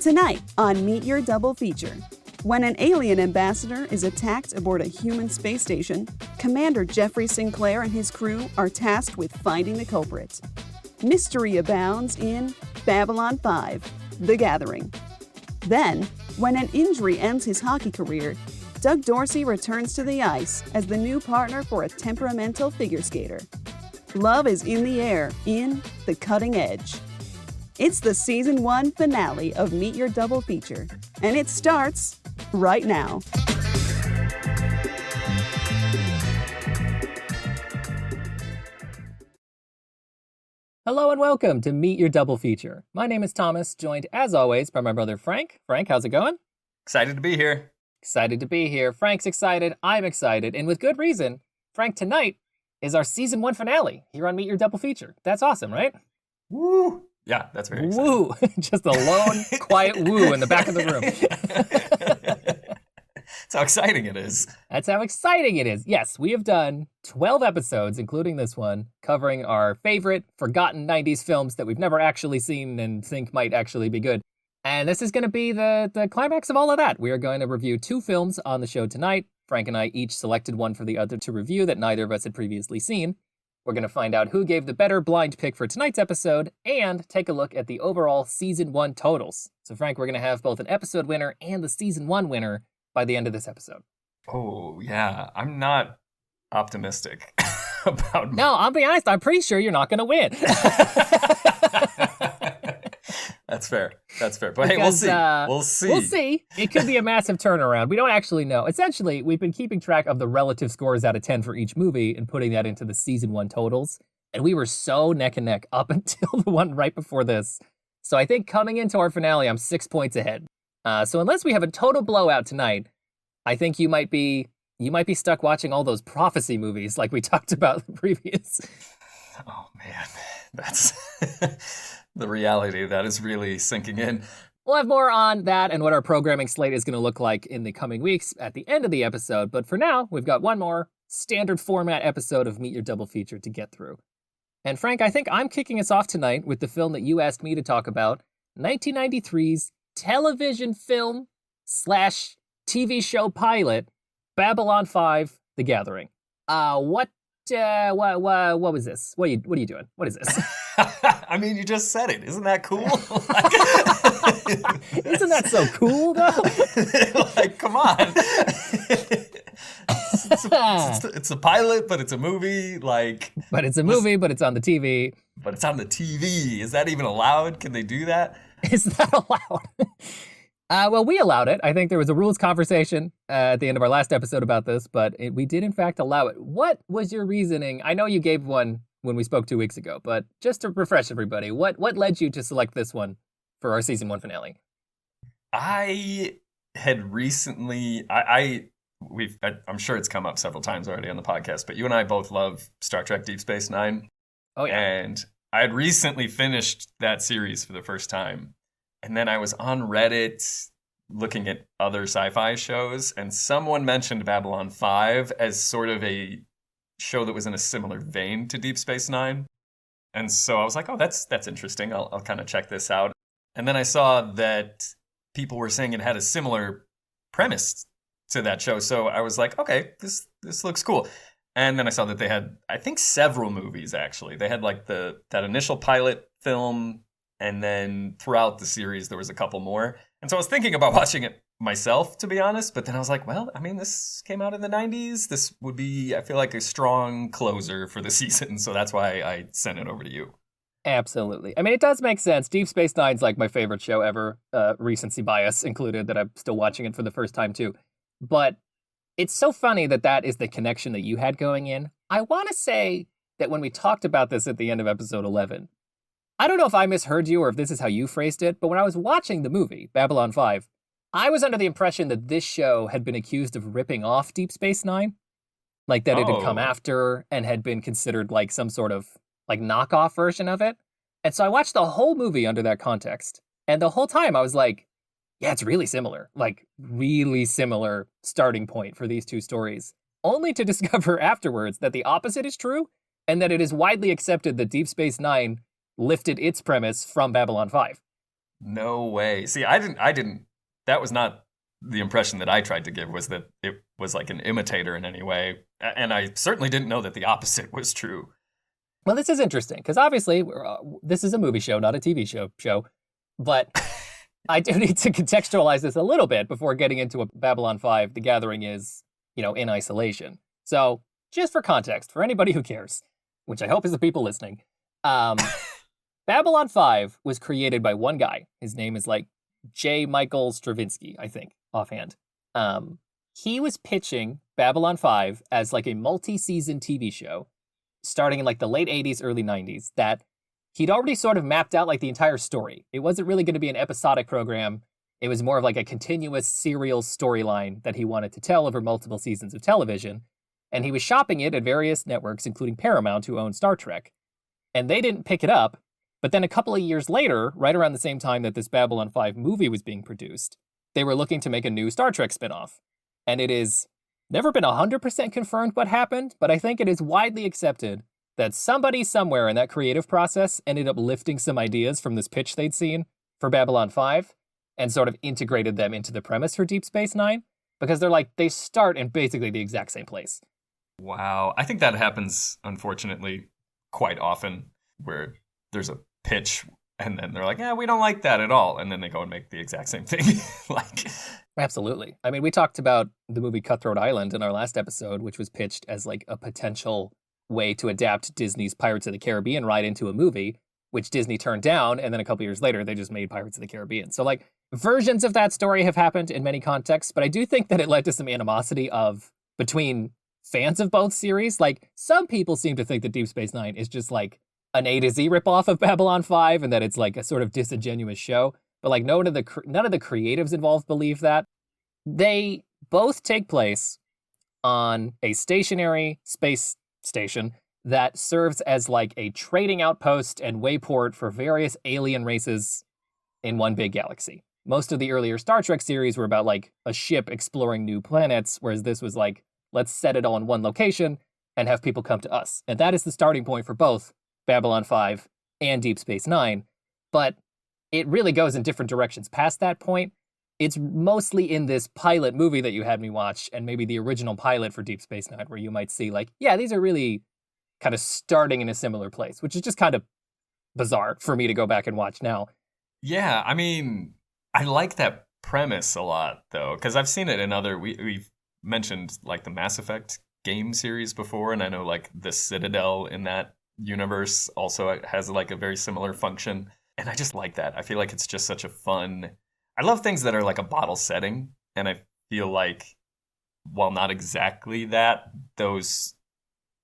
Tonight on Meet Your Double Feature. When an alien ambassador is attacked aboard a human space station, Commander Jeffrey Sinclair and his crew are tasked with finding the culprit. Mystery abounds in Babylon 5, The Gathering. Then, when an injury ends his hockey career, Doug Dorsey returns to the ice as the new partner for a temperamental figure skater. Love is in the air in The Cutting Edge. It's the Season 1 finale of Meet Your Double Feature, and it starts right now. Hello and welcome to Meet Your Double Feature. My name is Thomas, joined as always by my brother Frank. Frank, how's it going? Excited to be here. Excited to be here. Frank's excited, I'm excited, and with good reason. Frank, tonight is our Season 1 finale here on Meet Your Double Feature. That's awesome, right? Woo! Yeah, that's very exciting. Woo! Just a lone, quiet woo in the back of the room. That's how exciting it is. That's how exciting it is. Yes, we have done 12 episodes, including this one, covering our favorite forgotten 90s films that we've never actually seen and think might actually be good. And this is going to be the climax of all of that. We are going to review 2 films on the show tonight. Frank and I each selected one for the other to review that neither of us had previously seen. We're going to find out who gave the better blind pick for tonight's episode and take a look at the overall Season 1 totals. So, Frank, we're going to have both an episode winner and the Season 1 winner by the end of this episode. Oh, yeah. I'm not optimistic about... No, I'll be honest. I'm pretty sure you're not going to win. That's fair. That's fair. But because, hey, we'll see. We'll see. It could be a massive turnaround. We don't actually know. Essentially, we've been keeping track of the relative scores out of 10 for each movie and putting that into the Season 1 totals. And we were so neck and neck up until the one right before this. So I think coming into our finale, I'm 6 points ahead. So unless we have a total blowout tonight, I think you might be stuck watching all those prophecy movies like we talked about previous. Oh, man. That's... The reality of that is really sinking in. We'll have more on that and what our programming slate is going to look like in the coming weeks at the end of the episode. But for now, we've got one more standard format episode of Meet Your Double Feature to get through. And Frank, I think I'm kicking us off tonight with the film that you asked me to talk about, 1993's television film / TV show pilot, Babylon 5, The Gathering. What was this? What are you doing? What is this? I mean, you just said it. Isn't that cool? Isn't that so cool, though? Like, come on. It's a pilot, but it's a movie. But it's a movie, but it's on the TV. But it's on the TV. Is that even allowed? Can they do that? Is that allowed? Well, we allowed it. I think there was a rules conversation at the end of our last episode about this, but we did, in fact, allow it. What was your reasoning? I know you gave one when we spoke 2 weeks ago, but just to refresh everybody, what led you to select this one for our Season 1 finale? I had recently, I'm sure it's come up several times already on the podcast, but you and I both love Star Trek Deep Space Nine. Oh, yeah. And I had recently finished that series for the first time. And then I was on Reddit looking at other sci-fi shows, and someone mentioned Babylon 5 as sort of a show that was in a similar vein to Deep Space Nine. And so I was like, oh, that's interesting. I'll kind of check this out. And then I saw that people were saying it had a similar premise to that show. So I was like, okay, this looks cool. And then I saw that they had, I think, several movies, actually. They had like that initial pilot film, and then throughout the series, there was a couple more. And so I was thinking about watching it myself, to be honest. But then I was like, well, I mean, this came out in the 90s. This would be, I feel like, a strong closer for the season. So that's why I sent it over to you. Absolutely. I mean, it does make sense. Deep Space Nine's like my favorite show ever. Recency bias included, that I'm still watching it for the first time, too. But it's so funny that is the connection that you had going in. I want to say that when we talked about this at the end of episode 11, I don't know if I misheard you or if this is how you phrased it, but when I was watching the movie, Babylon 5, I was under the impression that this show had been accused of ripping off Deep Space Nine. Like that it had come after and had been considered like some sort of like knockoff version of it. And so I watched the whole movie under that context. And the whole time I was like, yeah, it's really similar. Like really similar starting point for these two stories. Only to discover afterwards that the opposite is true and that it is widely accepted that Deep Space Nine lifted its premise from Babylon 5. No way. See, I didn't, that was not the impression that I tried to give, was that it was like an imitator in any way. And I certainly didn't know that the opposite was true. Well, this is interesting because obviously this is a movie show, not a TV show. But I do need to contextualize this a little bit before getting into what Babylon 5, The Gathering is, in isolation. So just for context, for anybody who cares, which I hope is the people listening, Babylon 5 was created by one guy. His name is like J. Michael Straczynski, I think, offhand. He was pitching Babylon 5 as like a multi-season TV show starting in like the late 80s, early 90s, that he'd already sort of mapped out like the entire story. It wasn't really going to be an episodic program. It was more of like a continuous serial storyline that he wanted to tell over multiple seasons of television. And he was shopping it at various networks, including Paramount, who owned Star Trek. And they didn't pick it up. But then a couple of years later, right around the same time that this Babylon 5 movie was being produced, they were looking to make a new Star Trek spinoff. And it is never been 100% confirmed what happened, but I think it is widely accepted that somebody somewhere in that creative process ended up lifting some ideas from this pitch they'd seen for Babylon 5 and sort of integrated them into the premise for Deep Space Nine, because they start in basically the exact same place. Wow. I think that happens, unfortunately, quite often, where there's a pitch and then they're like, yeah, we don't like that at all. And then they go and make the exact same thing. Absolutely. I mean, we talked about the movie Cutthroat Island in our last episode, which was pitched as like a potential way to adapt Disney's Pirates of the Caribbean ride into a movie, which Disney turned down. And then a couple years later, they just made Pirates of the Caribbean. So like versions of that story have happened in many contexts, but I do think that it led to some animosity between fans of both series. Like some people seem to think that Deep Space Nine is just like an A to Z ripoff of Babylon 5 and that it's like a sort of disingenuous show. But like none of the creatives involved believe that. They both take place on a stationary space station that serves as like a trading outpost and wayport for various alien races in one big galaxy. Most of the earlier Star Trek series were about like a ship exploring new planets, whereas this was like, let's set it all in one location and have people come to us. And that is the starting point for both Babylon 5 and Deep Space Nine. But it really goes in different directions past that point. It's mostly in this pilot movie that you had me watch, and maybe the original pilot for Deep Space Nine, where you might see like, yeah, these are really kind of starting in a similar place, which is just kind of bizarre for me to go back and watch now. Yeah, I mean, I like that premise a lot, though, because I've seen it in other, we've mentioned like the Mass Effect game series before, and I know like the Citadel in that universe also has like a very similar function. And I just like that. I feel like it's just such a fun, I love things that are like a bottle setting. And I feel like, while not exactly that, those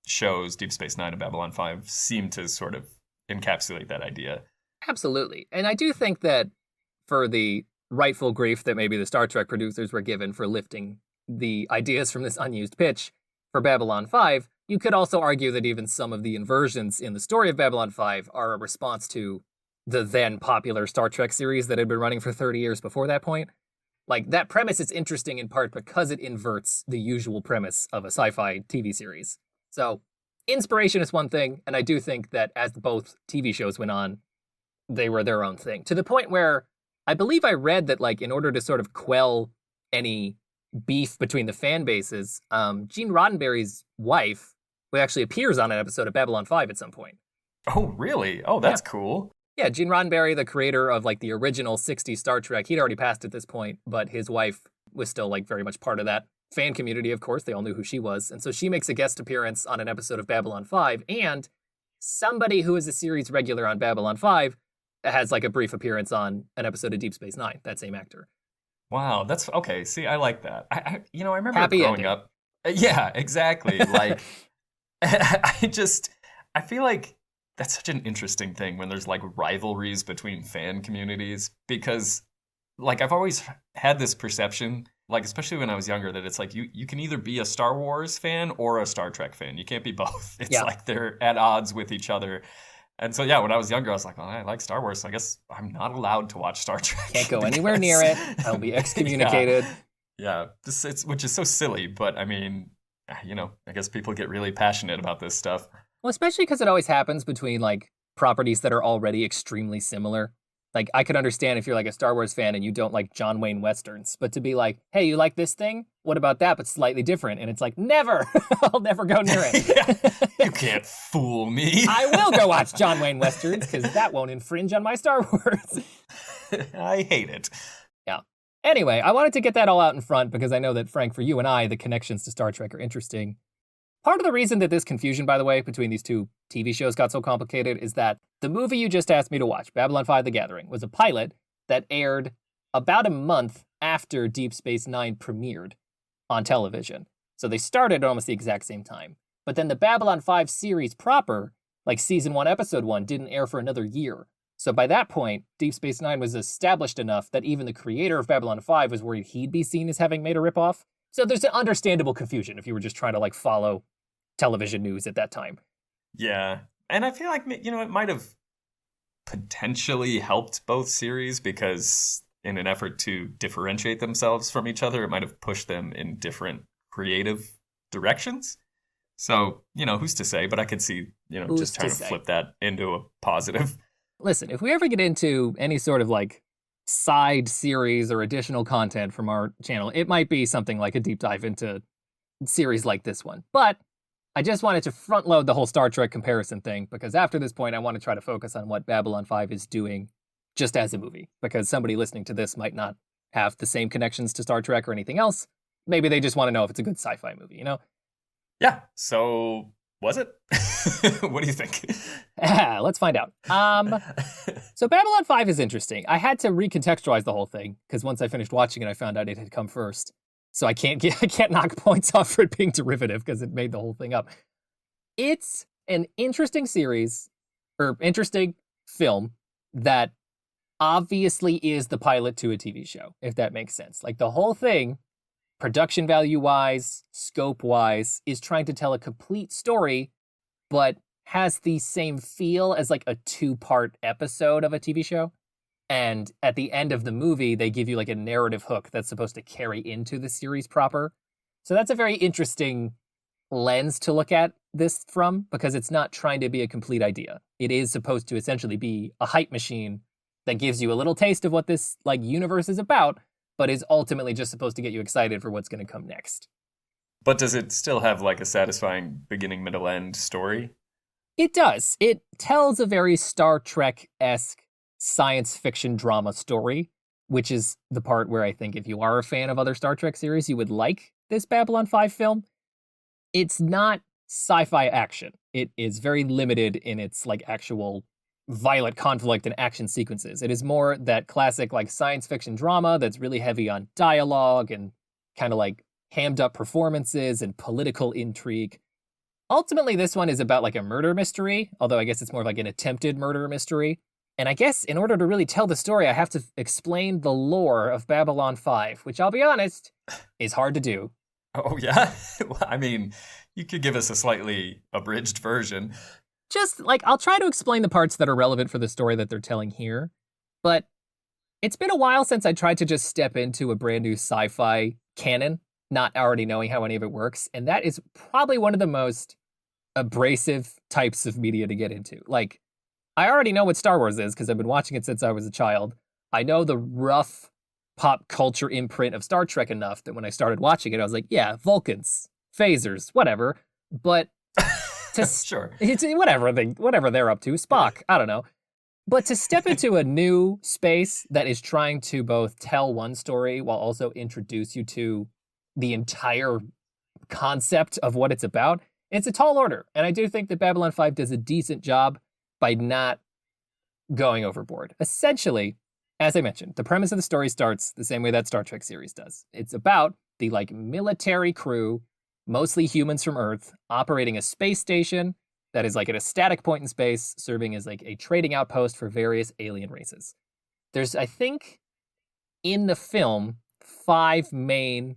shows, Deep Space Nine and Babylon 5, seem to sort of encapsulate that idea. Absolutely. And I do think that for the rightful grief that maybe the Star Trek producers were given for lifting the ideas from this unused pitch for Babylon 5, you could also argue that even some of the inversions in the story of Babylon 5 are a response to the then popular Star Trek series that had been running for 30 years before that point. Like, that premise is interesting in part because it inverts the usual premise of a sci-fi TV series. So, inspiration is one thing, and I do think that as both TV shows went on, they were their own thing. To the point where I believe I read that, like, in order to sort of quell any beef between the fan bases, Gene Roddenberry's wife, who actually appears on an episode of Babylon 5 at some point. Oh, really? Oh, that's cool. Yeah, Gene Roddenberry, the creator of like the original 60s Star Trek, he'd already passed at this point, but his wife was still like very much part of that fan community, of course. They all knew who she was. And so she makes a guest appearance on an episode of Babylon 5, and somebody who is a series regular on Babylon 5 has like a brief appearance on an episode of Deep Space Nine, that same actor. Wow, that's okay. See, I like that. I remember Happy growing ending. up. Yeah, exactly. Like, I feel like that's such an interesting thing when there's like rivalries between fan communities, because like I've always had this perception, like especially when I was younger, that it's like you can either be a Star Wars fan or a Star Trek fan. You can't be both. It's like they're at odds with each other. And so, yeah, when I was younger, I was like, oh, I like Star Wars, so I guess I'm not allowed to watch Star Trek. Can't go anywhere near it. I'll be excommunicated. Yeah, which is so silly, but I mean, I guess people get really passionate about this stuff. Well, especially because it always happens between like properties that are already extremely similar. Like, I could understand if you're like a Star Wars fan and you don't like John Wayne Westerns, but to be like, hey, you like this thing? What about that, but slightly different? And it's like, never! I'll never go near it. You can't fool me. I will go watch John Wayne Westerns, because that won't infringe on my Star Wars. I hate it. Yeah. Anyway, I wanted to get that all out in front because I know that, Frank, for you and I, the connections to Star Trek are interesting. Part of the reason that this confusion, by the way, between these two TV shows got so complicated is that the movie you just asked me to watch, Babylon 5: The Gathering, was a pilot that aired about a month after Deep Space Nine premiered on television. So they started at almost the exact same time. But then the Babylon 5 series proper, like season 1, episode 1, didn't air for another year. So by that point, Deep Space Nine was established enough that even the creator of Babylon 5 was worried he'd be seen as having made a ripoff. So there's an understandable confusion if you were just trying to like follow television news at that time. Yeah. And I feel like, it might have potentially helped both series because in an effort to differentiate themselves from each other, it might have pushed them in different creative directions. So, who's to say? But I could see, just trying to flip that into a positive. Listen, if we ever get into any sort of like side series or additional content from our channel, it might be something like a deep dive into series like this one. But I just wanted to front load the whole Star Trek comparison thing because after this point, I want to try to focus on what Babylon 5 is doing just as a movie, because somebody listening to this might not have the same connections to Star Trek or anything else. Maybe they just want to know if it's a good sci-fi movie, Yeah. So was it? What do you think? Let's find out. So Babylon 5 is interesting. I had to recontextualize the whole thing because once I finished watching it, I found out it had come first. So I can't knock points off for it being derivative because it made the whole thing up. It's an interesting series or interesting film that obviously is the pilot to a TV show, if that makes sense. Like the whole thing, production value wise, scope wise, is trying to tell a complete story, but has the same feel as like a 2-part episode of a TV show. And at the end of the movie, they give you like a narrative hook that's supposed to carry into the series proper. So that's a very interesting lens to look at this from, because it's not trying to be a complete idea. It is supposed to essentially be a hype machine that gives you a little taste of what this like universe is about, but is ultimately just supposed to get you excited for what's going to come next. But does it still have like a satisfying beginning, middle, end story? It does. It tells a very Star Trek-esque science fiction drama story, which is the part where I think if you are a fan of other Star Trek series, you would like this Babylon 5 film. It's not sci-fi action. It is very limited in its like actual violent conflict and action sequences. It is more that classic like science fiction drama that's really heavy on dialogue and kind of like hammed up performances and political intrigue. Ultimately, this one is about like a murder mystery, although I guess it's more of like an attempted murder mystery. And I guess in order to really tell the story, I have to explain the lore of Babylon 5, which I'll be honest, is hard to do. Oh, yeah? Well, I mean, you could give us a slightly abridged version. Just like, I'll try to explain the parts that are relevant for the story that they're telling here. But it's been a while since I tried to just step into a brand new sci-fi canon, not already knowing how any of it works. And that is probably one of the most abrasive types of media to get into. Like, I already know what Star Wars is because I've been watching it since I was a child. I know the rough pop culture imprint of Star Trek enough that when I started watching it, I was like, yeah, Vulcans, phasers, whatever. But to Sure. whatever they're up to, Spock, I don't know. But to step into a new space that is trying to both tell one story while also introduce you to the entire concept of what it's about, it's a tall order. And I do think that Babylon 5 does a decent job by not going overboard. Essentially, as I mentioned, the premise of the story starts the same way that Star Trek series does. It's about the like military crew, mostly humans from Earth, operating a space station that is like at a static point in space, serving as like a trading outpost for various alien races. There's, I think, in the film, 5 main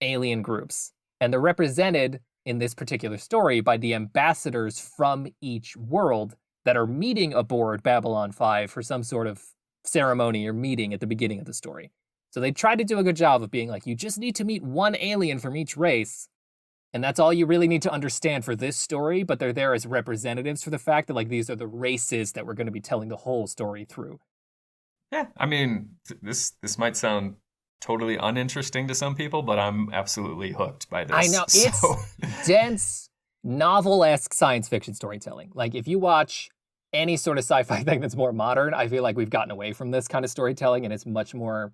alien groups, and they're represented in this particular story by the ambassadors from each world that are meeting aboard Babylon 5 for some sort of ceremony or meeting at the beginning of the story. So they try to do a good job of being like, you just need to meet one alien from each race, and that's all you really need to understand for this story, but they're there as representatives for the fact that like these are the races that we're going to be telling the whole story through. Yeah, I mean, this might sound totally uninteresting to some people, but I'm absolutely hooked by I this. know, it's dense, novel-esque science fiction storytelling. Like, if you watch any sort of sci-fi thing that's more modern, I feel like we've gotten away from this kind of storytelling, and it's much more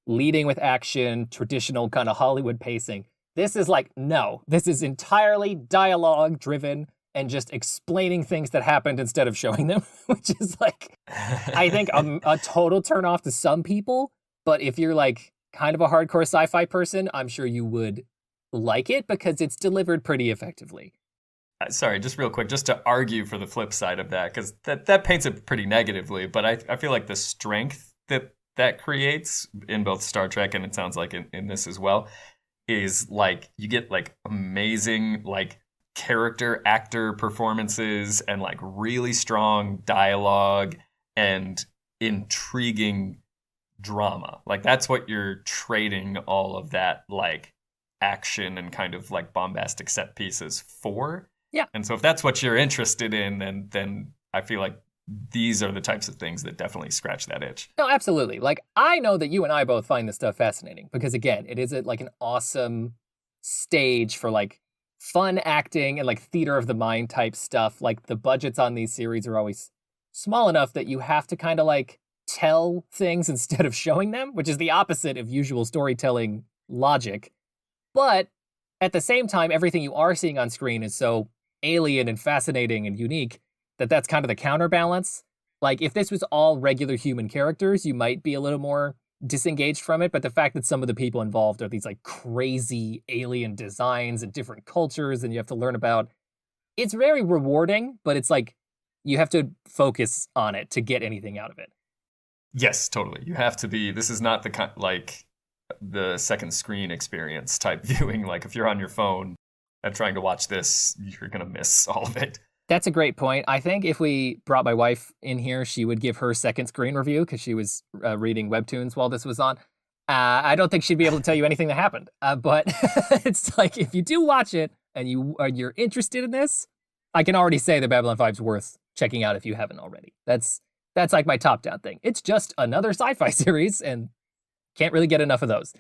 leading with action, traditional kind of Hollywood pacing. This is like, no, this is entirely dialogue driven and just explaining things that happened instead of showing them, which is like, I think a total turn off to some people. But if you're like kind of a hardcore sci-fi person, I'm sure you would like it because it's delivered pretty effectively. Sorry, just real quick, just to argue for the flip side of that, because that paints it pretty negatively. But I feel like the strength that creates in both Star Trek and it sounds like in this as well is like you get like amazing like character actor performances and like really strong dialogue and intriguing drama. Like that's what you're trading all of that like action and kind of like bombastic set pieces for. Yeah. And so if that's what you're interested in, then I feel like these are the types of things that definitely scratch that itch. No, absolutely. Like, I know that you and I both find this stuff fascinating because, again, it is like an awesome stage for like fun acting and like theater of the mind type stuff. Like, the budgets on these series are always small enough that you have to kind of like tell things instead of showing them, which is the opposite of usual storytelling logic. But at the same time, everything you are seeing on screen is so alien and fascinating and unique that's kind of the counterbalance. Like, if this was all regular human characters, you might be a little more disengaged from it, but the fact that some of the people involved are these like crazy alien designs and different cultures and you have to learn about, it's very rewarding, but it's like you have to focus on it to get anything out of it. Yes, totally. You have to be, this is not the kind like the second screen experience type viewing. Like if you're on your phone and trying to watch this, you're going to miss all of it. That's a great point. I think if we brought my wife in here, she would give her second screen review because she was reading webtoons while this was on. I don't think she'd be able to tell you anything that happened. But it's like, if you do watch it and you're interested in this, I can already say that Babylon 5 is worth checking out if you haven't already. That's like my top down thing. It's just another sci-fi series and can't really get enough of those.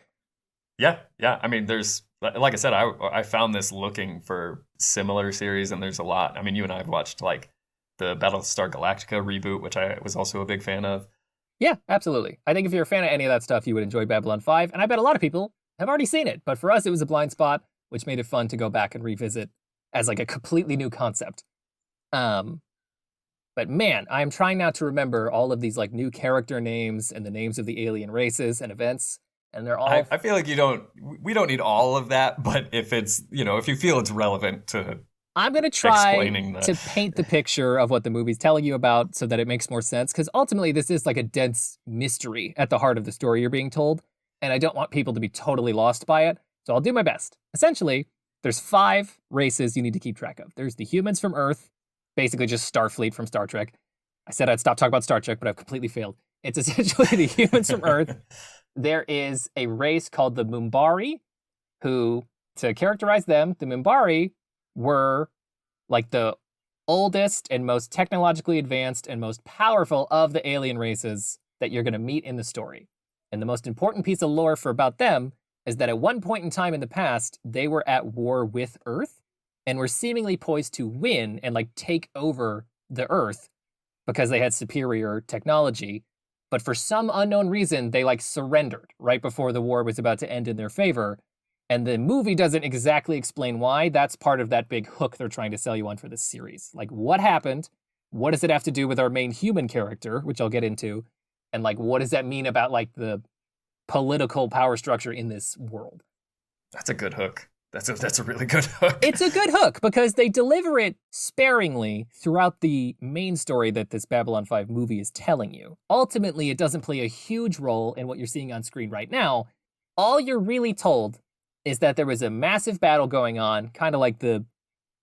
Yeah. I mean, there's, like I said, I found this looking for similar series, and there's a lot. I mean, you and I have watched like the Battlestar Galactica reboot, which I was also a big fan of. Yeah, absolutely. I think if you're a fan of any of that stuff, you would enjoy Babylon 5, and I bet a lot of people have already seen it. But for us, it was a blind spot, which made it fun to go back and revisit as like a completely new concept. But man, I'm trying now to remember all of these like new character names and the names of the alien races and events. And they're all. I feel like we don't need all of that, but if it's, if you feel it's relevant to. I'm going to try to paint the picture of what the movie's telling you about so that it makes more sense. Because ultimately, this is like a dense mystery at the heart of the story you're being told. And I don't want people to be totally lost by it. So I'll do my best. Essentially, there's 5 races you need to keep track of. There's the humans from Earth, basically just Starfleet from Star Trek. I said I'd stop talking about Star Trek, but I've completely failed. It's essentially the humans from Earth. There is a race called the Mumbari, who, to characterize them, the Mumbari were like the oldest and most technologically advanced and most powerful of the alien races that you're going to meet in the story. And the most important piece of lore for about them is that at one point in time in the past, they were at war with Earth and were seemingly poised to win and like take over the Earth because they had superior technology. But for some unknown reason, they like surrendered right before the war was about to end in their favor. And the movie doesn't exactly explain why. That's part of that big hook they're trying to sell you on for this series. Like, what happened? What does it have to do with our main human character, which I'll get into? And like, what does that mean about like the political power structure in this world? That's a good hook. That's a really good hook. It's a good hook because they deliver it sparingly throughout the main story that this Babylon 5 movie is telling you. Ultimately, it doesn't play a huge role in what you're seeing on screen right now. All you're really told is that there was a massive battle going on, kind of like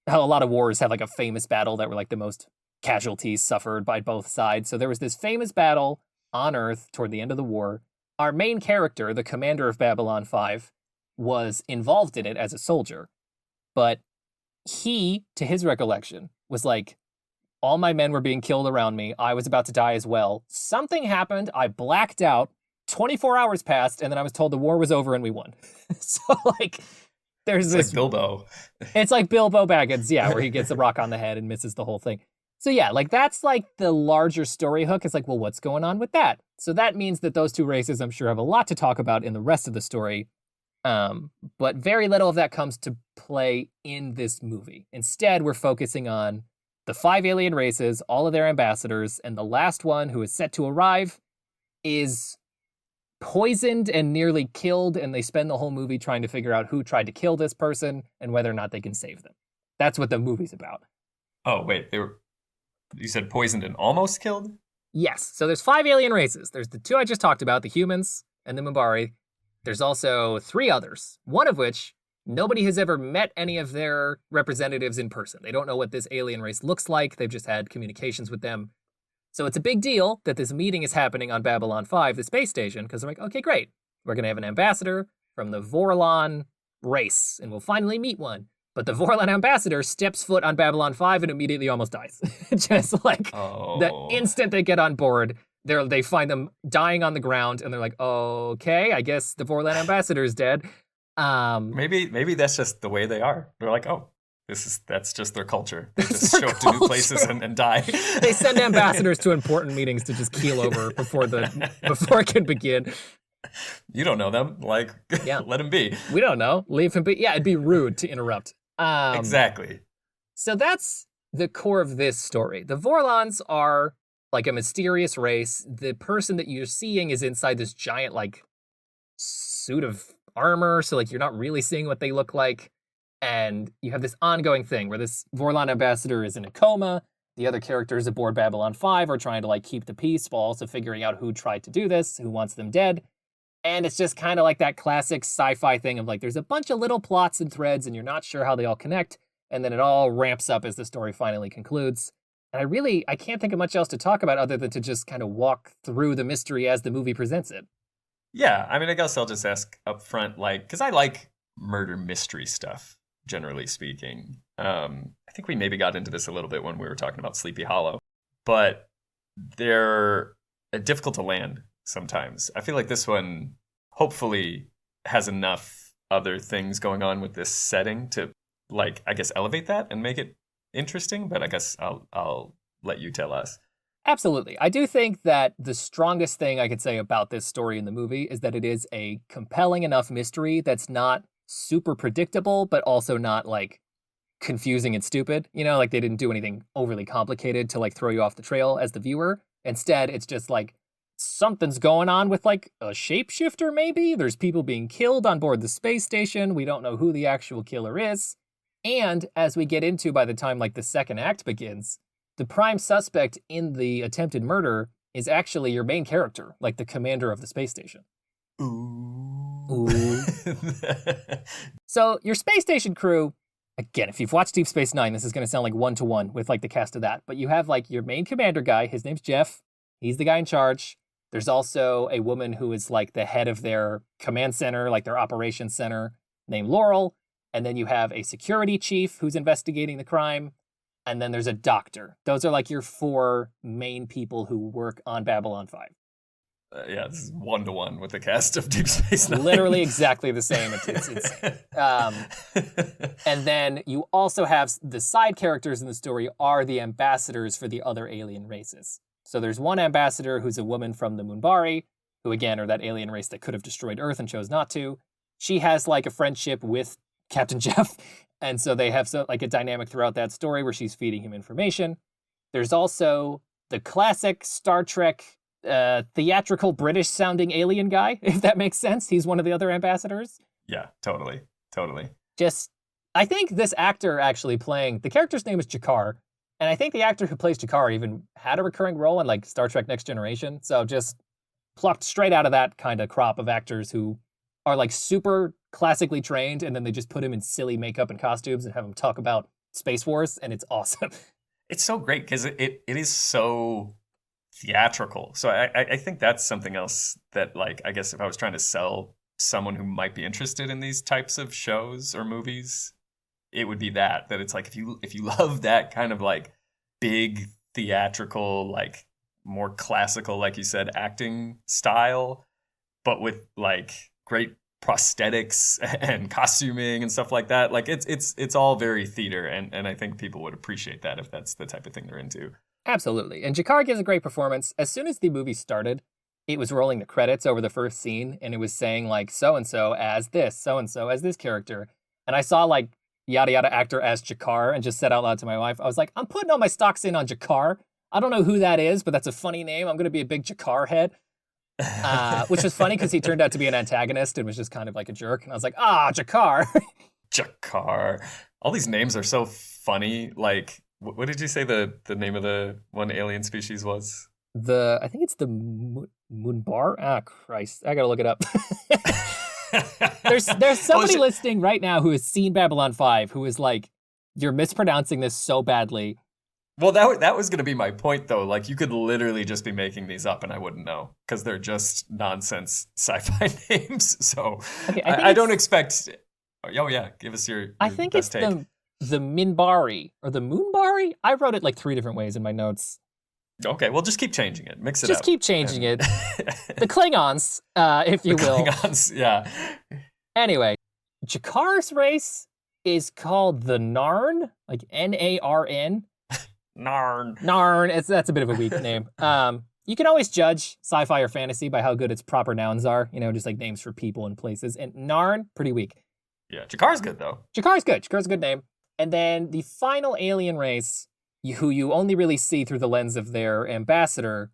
how a lot of wars have like a famous battle that were like the most casualties suffered by both sides. So there was this famous battle on Earth toward the end of the war. Our main character, the commander of Babylon 5, was involved in it as a soldier, but he, to his recollection, was like All my men were being killed around me. I was about to die as well. Something happened. I blacked out. 24 hours passed, and then I was told the war was over and we won. So, like, there's It's this... like Bilbo. It's like Bilbo Baggins, yeah, where he gets a rock on the head and misses the whole thing. So yeah, like that's like the larger story hook. It's like, well, what's going on with that? So that means that those two races, I'm sure, have a lot to talk about in the rest of the story. But very little of that comes to play in this movie. Instead, we're focusing on the 5 alien races, all of their ambassadors, and the last one who is set to arrive is poisoned and nearly killed, and they spend the whole movie trying to figure out who tried to kill this person and whether or not they can save them. That's what the movie's about. Oh, wait, you said poisoned and almost killed? Yes. So there's 5 alien races. There's the 2 I just talked about, the humans and the Mumbari. There's also 3 others, one of which nobody has ever met any of their representatives in person. They don't know what this alien race looks like. They've just had communications with them. So it's a big deal that this meeting is happening on Babylon 5, the space station, because they're like, okay, great. We're going to have an ambassador from the Vorlon race, and we'll finally meet one. But the Vorlon ambassador steps foot on Babylon 5 and immediately almost dies. Just like the instant they get on board, they find them dying on the ground, and they're like, okay, I guess the Vorlon ambassador is dead. Maybe that's just the way they are. They're like, oh, that's just their culture. They just show up to new places and die. They send ambassadors to important meetings to just keel over before it can begin. You don't know them. Like, yeah. Let him be. We don't know. Leave him be. Yeah, it'd be rude to interrupt. Exactly. So that's the core of this story. The Vorlons are like a mysterious race. The person that you're seeing is inside this giant like suit of armor, so like you're not really seeing what they look like. And you have this ongoing thing where this Vorlon ambassador is in a coma. The other characters aboard Babylon 5 are trying to like keep the peace while also figuring out who tried to do this, who wants them dead. And it's just kind of like that classic sci-fi thing of like, there's a bunch of little plots and threads and you're not sure how they all connect. And then it all ramps up as the story finally concludes. And I can't think of much else to talk about other than to just kind of walk through the mystery as the movie presents it. Yeah, I mean, I guess I'll just ask up front, like, because I like murder mystery stuff, generally speaking. I think we maybe got into this a little bit when we were talking about Sleepy Hollow, but they're difficult to land sometimes. I feel like this one hopefully has enough other things going on with this setting to, like, I guess elevate that and make it interesting, but I guess I'll let you tell us. Absolutely. I do think that the strongest thing I could say about this story in the movie is that it is a compelling enough mystery that's not super predictable, but also not like confusing and stupid. You know, like they didn't do anything overly complicated to like throw you off the trail as the viewer. Instead, it's just like something's going on with like a shapeshifter, maybe. There's people being killed on board the space station. We don't know who the actual killer is. And as we get into by the time like the second act begins, the prime suspect in the attempted murder is actually your main character, like the commander of the space station. Ooh. So your space station crew, again, if you've watched Deep Space Nine, this is going to sound like one-to-one with like the cast of that. But you have like your main commander guy. His name's Jeff. He's the guy in charge. There's also a woman who is like the head of their command center, like their operations center, named Laurel. And then you have a security chief who's investigating the crime. And then there's a doctor. Those are like your 4 main people who work on Babylon 5. Yeah, this is 1-to-1 with the cast of Deep Space Nine. Literally exactly the same. And then you also have the side characters in the story are the ambassadors for the other alien races. So there's one ambassador who's a woman from the Mumbari, who again are that alien race that could have destroyed Earth and chose not to. She has like a friendship with Captain Jeff. And so they have like a dynamic throughout that story where she's feeding him information. There's also the classic Star Trek theatrical British sounding alien guy, if that makes sense. He's one of the other ambassadors. Yeah, totally. I think this actor actually playing, the character's name is Jakar. And I think the actor who plays Jakar even had a recurring role in like Star Trek Next Generation. So just plucked straight out of that kind of crop of actors who are like super classically trained, and then they just put him in silly makeup and costumes and have him talk about Space Wars, and it's awesome. It's so great because it is so theatrical. So I think that's something else that, like, I guess if I was trying to sell someone who might be interested in these types of shows or movies, it would be that it's like if you love that kind of like big theatrical, like more classical, like you said, acting style, but with like great prosthetics and costuming and stuff like that. Like it's all very theater, and I think people would appreciate that if that's the type of thing they're into. Absolutely. And Jakar gives a great performance. As soon as the movie started, it was rolling the credits over the first scene, and it was saying like so-and-so as this, so-and-so as this character. And I saw like yada yada actor as Jakar and just said out loud to my wife, I was like, I'm putting all my stocks in on Jakar. I don't know who that is, but that's a funny name. I'm going to be a big Jakar head. Which was funny because he turned out to be an antagonist and was just kind of like a jerk. And I was like, Jakar. Jakar. All these names are so funny. Like, what did you say the name of the one alien species was? I think it's the Moonbar. Ah, Christ. I got to look it up. There's somebody listening right now who has seen Babylon 5 who is like, you're mispronouncing this so badly. Well, that was going to be my point, though. Like, you could literally just be making these up, and I wouldn't know because they're just nonsense sci-fi names. So okay, I don't expect. Oh yeah, give us your I think best it's take. the Minbari or the Moonbari. I wrote it like 3 different ways in my notes. Okay, well, just keep changing it. Mix it up. Just keep changing it. The Klingons, if you will. Klingons, yeah. Anyway, Jakar's race is called the Narn, like Narn. Narn. That's a bit of a weak name. You can always judge sci-fi or fantasy by how good its proper nouns are, just like names for people and places. And Narn, pretty weak. Yeah, Jakar's good, though. Jakar's good. Jakar's a good name. And then the final alien race, who you only really see through the lens of their ambassador,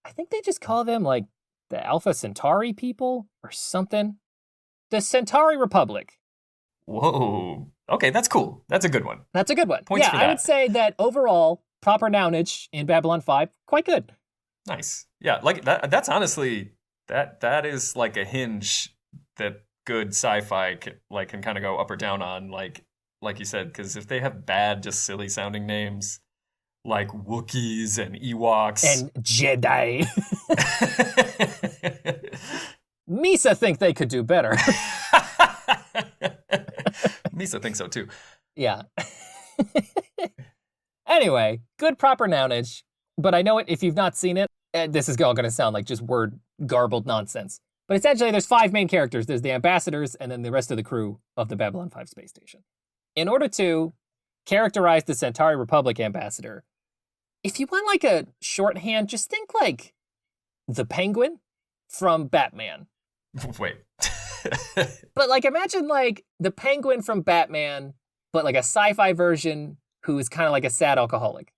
I think they just call them like the Alpha Centauri people or something. The Centauri Republic. Whoa. Okay, that's cool. That's a good one. That's a good one. Points for that. I would say that overall, proper nounage in Babylon 5, quite good. Nice. Yeah, like that's honestly, that is like a hinge that good sci-fi can kind of go up or down on, like you said, because if they have bad, just silly sounding names, like Wookiees and Ewoks. And Jedi. Misa think they could do better. Misa thinks so too. Yeah. Anyway, good proper nounage, but I know it if you've not seen it, this is all going to sound like just word garbled nonsense. But essentially, there's 5 main characters. There's the ambassadors and then the rest of the crew of the Babylon 5 space station. In order to characterize the Centauri Republic ambassador, if you want like a shorthand, just think like the Penguin from Batman. Wait. But like imagine like the Penguin from Batman, but like a sci-fi version who is kind of like a sad alcoholic.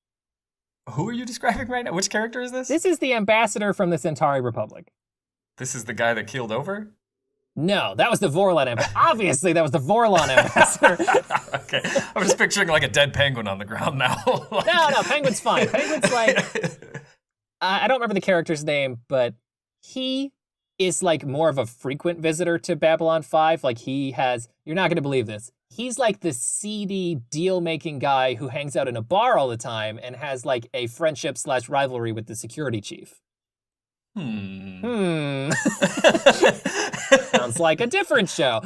Who are you describing right now? Which character is this? This is the ambassador from the Centauri Republic. This is the guy that keeled over? No, that was the Vorlon ambassador. Obviously, that was the Vorlon ambassador. Okay, I'm just picturing like a dead penguin on the ground now. Like... No, Penguin's fine. Penguin's like, I don't remember the character's name, but he is like more of a frequent visitor to Babylon 5. Like he has, you're not going to believe this. He's like the seedy deal-making guy who hangs out in a bar all the time and has like a friendship/rivalry with the security chief. Sounds like a different show.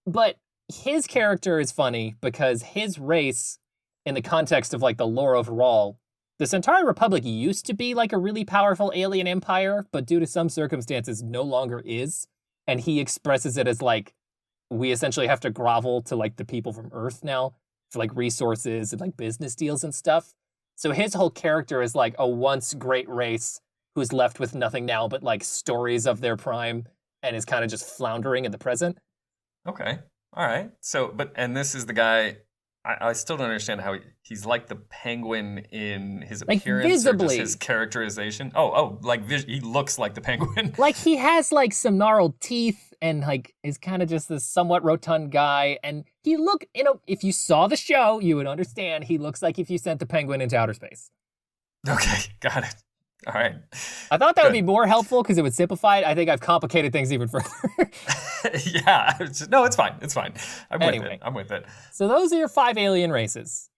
But his character is funny because his race, in the context of like the lore overall, the Centauri Republic used to be like a really powerful alien empire, but due to some circumstances no longer is. And he expresses it as like, we essentially have to grovel to like the people from Earth now for like resources and like business deals and stuff. So his whole character is like a once great race who's left with nothing now but like stories of their prime and is kind of just floundering in the present. Okay. All right. So, and this is the guy, I still don't understand how he's like the Penguin in his appearance, like visibly, or just his characterization. Like he looks like the Penguin. Like he has like some gnarled teeth and like is kind of just this somewhat rotund guy. And he if you saw the show, you would understand he looks like if you sent the Penguin into outer space. Okay, got it. All right. I thought that would be more helpful because it would simplify it. I think I've complicated things even further. Yeah. No, it's fine. It's fine. I'm with it. So those are your 5 alien races.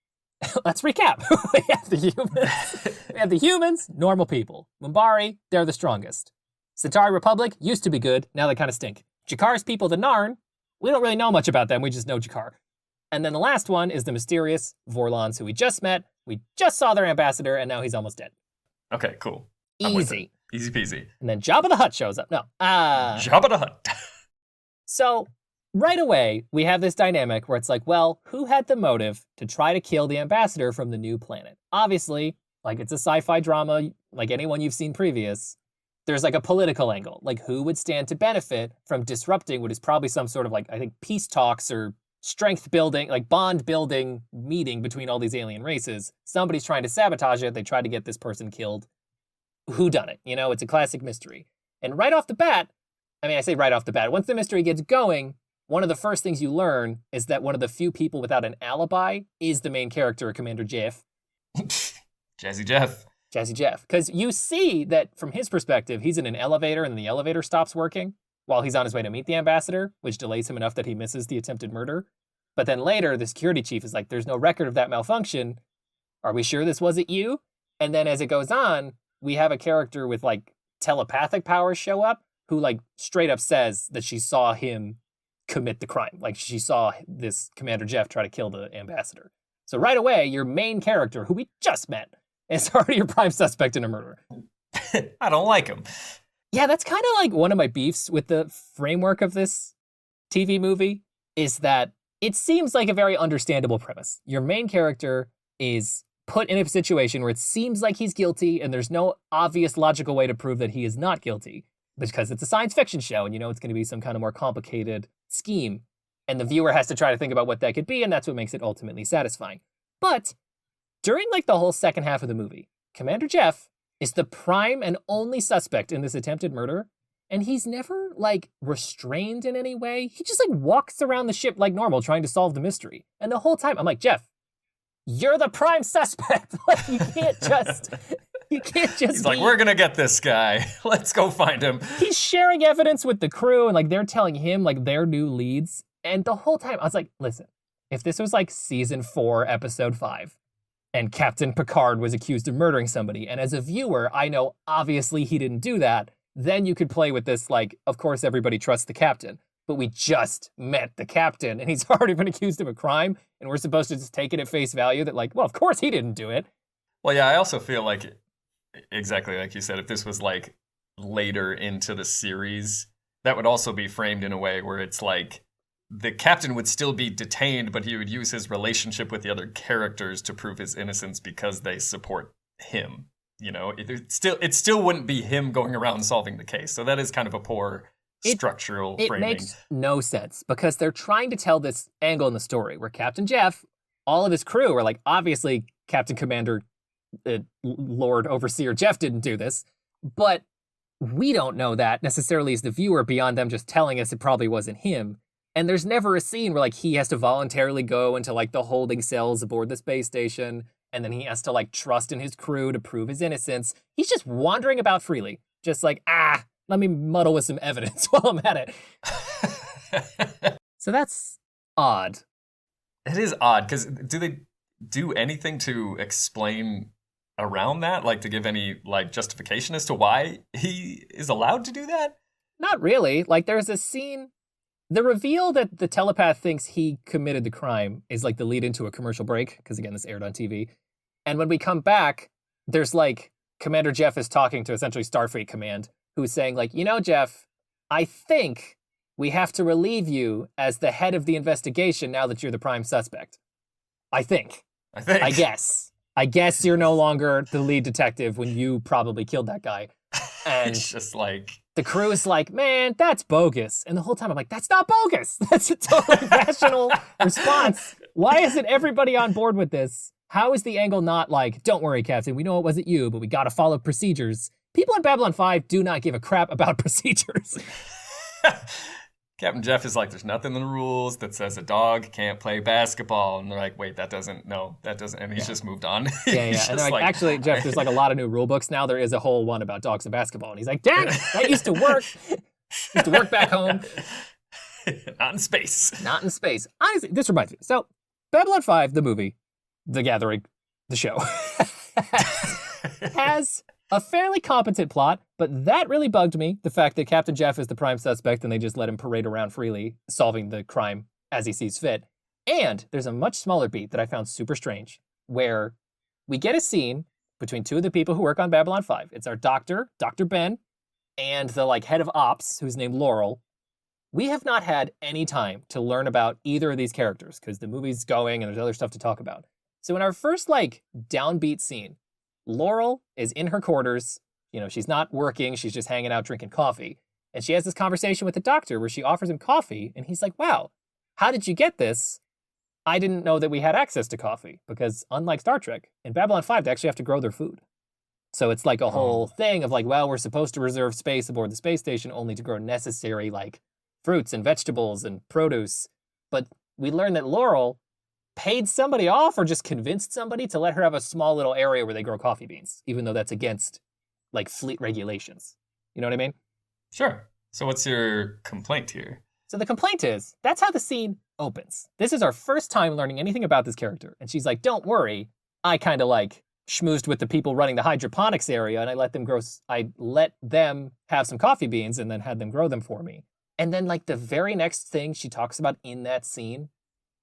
Let's recap. We have the humans. We have the humans, normal people. Minbari, they're the strongest. Centauri Republic used to be good. Now they kind of stink. Jakar's people, the Narn, we don't really know much about them. We just know Jakar. And then the last one is the mysterious Vorlons who we just met. We just saw their ambassador, and now he's almost dead. Okay, cool. I'm with Easy. it. Easy peasy. And then Jabba the Hutt shows up. No. Jabba the Hutt. So right away, we have this dynamic where it's like, well, who had the motive to try to kill the ambassador from the new planet? Obviously, like it's a sci-fi drama, like anyone you've seen previous. There's like a political angle, like who would stand to benefit from disrupting what is probably some sort of like, I think, peace talks or strength building, like bond building meeting between all these alien races. Somebody's trying to sabotage it. They try to get this person killed. Who done it? You know, it's a classic mystery. And right off the bat, I mean, I say right off the bat, once the mystery gets going, one of the first things you learn is that one of the few people without an alibi is the main character, Commander Jeff. Jazzy Jeff. Jazzy Jeff. Because you see that from his perspective, he's in an elevator and the elevator stops working while he's on his way to meet the ambassador, which delays him enough that he misses the attempted murder. But then later, the security chief is like, there's no record of that malfunction. Are we sure this wasn't you? And then as it goes on, we have a character with like telepathic powers show up who like straight up says that she saw him commit the crime. Like she saw this Commander Jeff try to kill the ambassador. So right away, your main character, who we just met, is already your prime suspect in a murder. I don't like him. Yeah, that's kind of like one of my beefs with the framework of this TV movie, is that it seems like a very understandable premise. Your main character is put in a situation where it seems like he's guilty and there's no obvious logical way to prove that he is not guilty because it's a science fiction show and you know it's going to be some kind of more complicated scheme. And the viewer has to try to think about what that could be, and that's what makes it ultimately satisfying. But during like the whole second half of the movie, Commander Jeff is the prime and only suspect in this attempted murder, and he's never like restrained in any way. He just like walks around the ship like normal trying to solve the mystery. And the whole time I'm like, Jeff, you're the prime suspect. Like you can't just He's like, we're gonna get this guy. Let's go find him. He's sharing evidence with the crew and like they're telling him like their new leads. And the whole time I was like, listen, if this was like season 4, episode 5, and Captain Picard was accused of murdering somebody, and as a viewer, I know obviously he didn't do that, then you could play with this like, of course everybody trusts the captain. But we just met the captain and he's already been accused of a crime, and we're supposed to just take it at face value that like, well, of course he didn't do it. Well, yeah, I also feel like, exactly like you said, if this was like later into the series, that would also be framed in a way where it's like the captain would still be detained, but he would use his relationship with the other characters to prove his innocence because they support him. You know, it still wouldn't be him going around solving the case. So that is kind of a poor structural framing. It makes no sense because they're trying to tell this angle in the story where Captain Jeff, all of his crew are like, obviously Captain Commander Lord Overseer Jeff didn't do this, but we don't know that necessarily as the viewer beyond them just telling us it probably wasn't him. And there's never a scene where like he has to voluntarily go into like the holding cells aboard the space station, and then he has to like trust in his crew to prove his innocence. He's just wandering about freely, just like, let me muddle with some evidence while I'm at it. So that's odd. It is odd, because do they do anything to explain around that? Like to give any like justification as to why he is allowed to do that? Not really. Like there's a scene, the reveal that the telepath thinks he committed the crime is like the lead into a commercial break, because again, this aired on TV. And when we come back, there's like Commander Jeff is talking to essentially Starfleet Command, who's saying like, you know, Jeff, I think we have to relieve you as the head of the investigation now that you're the prime suspect. I guess you're no longer the lead detective when you probably killed that guy. And it's just like the crew is like, man, that's bogus. And the whole time I'm like, that's not bogus. That's a totally rational response. Why isn't everybody on board with this? How is the angle not like, don't worry, Captain, we know it wasn't you, but we got to follow procedures. People in Babylon 5 do not give a crap about procedures. Captain Jeff is like, there's nothing in the rules that says a dog can't play basketball. And they're like, wait, that doesn't. And he's just moved on. Yeah. And they're like, actually, Jeff, there's like a lot of new rule books now. There is a whole one about dogs and basketball. And he's like, dang it, that used to work. Used to work back home. Not in space. Honestly, this reminds me. So Babylon 5, the movie, The Gathering, the show, has a fairly competent plot, but that really bugged me, the fact that Captain Jeff is the prime suspect and they just let him parade around freely, solving the crime as he sees fit. And there's a much smaller beat that I found super strange, where we get a scene between two of the people who work on Babylon 5. It's our doctor, Dr. Ben, and the like head of ops, who's named Laurel. We have not had any time to learn about either of these characters because the movie's going and there's other stuff to talk about. So in our first like downbeat scene, Laurel is in her quarters. You know, she's not working. She's just hanging out drinking coffee. And she has this conversation with the doctor where she offers him coffee. And he's like, wow, how did you get this? I didn't know that we had access to coffee because unlike Star Trek, in Babylon 5, they actually have to grow their food. So it's like a whole thing of like, well, we're supposed to reserve space aboard the space station only to grow necessary like fruits and vegetables and produce. But we learned that Laurel paid somebody off or just convinced somebody to let her have a small little area where they grow coffee beans, even though that's against like fleet regulations. You know what I mean? Sure. So what's your complaint here? So the complaint is, that's how the scene opens. This is our first time learning anything about this character. And she's like, don't worry. I kind of like schmoozed with the people running the hydroponics area and I let them have some coffee beans and then had them grow them for me. And then like the very next thing she talks about in that scene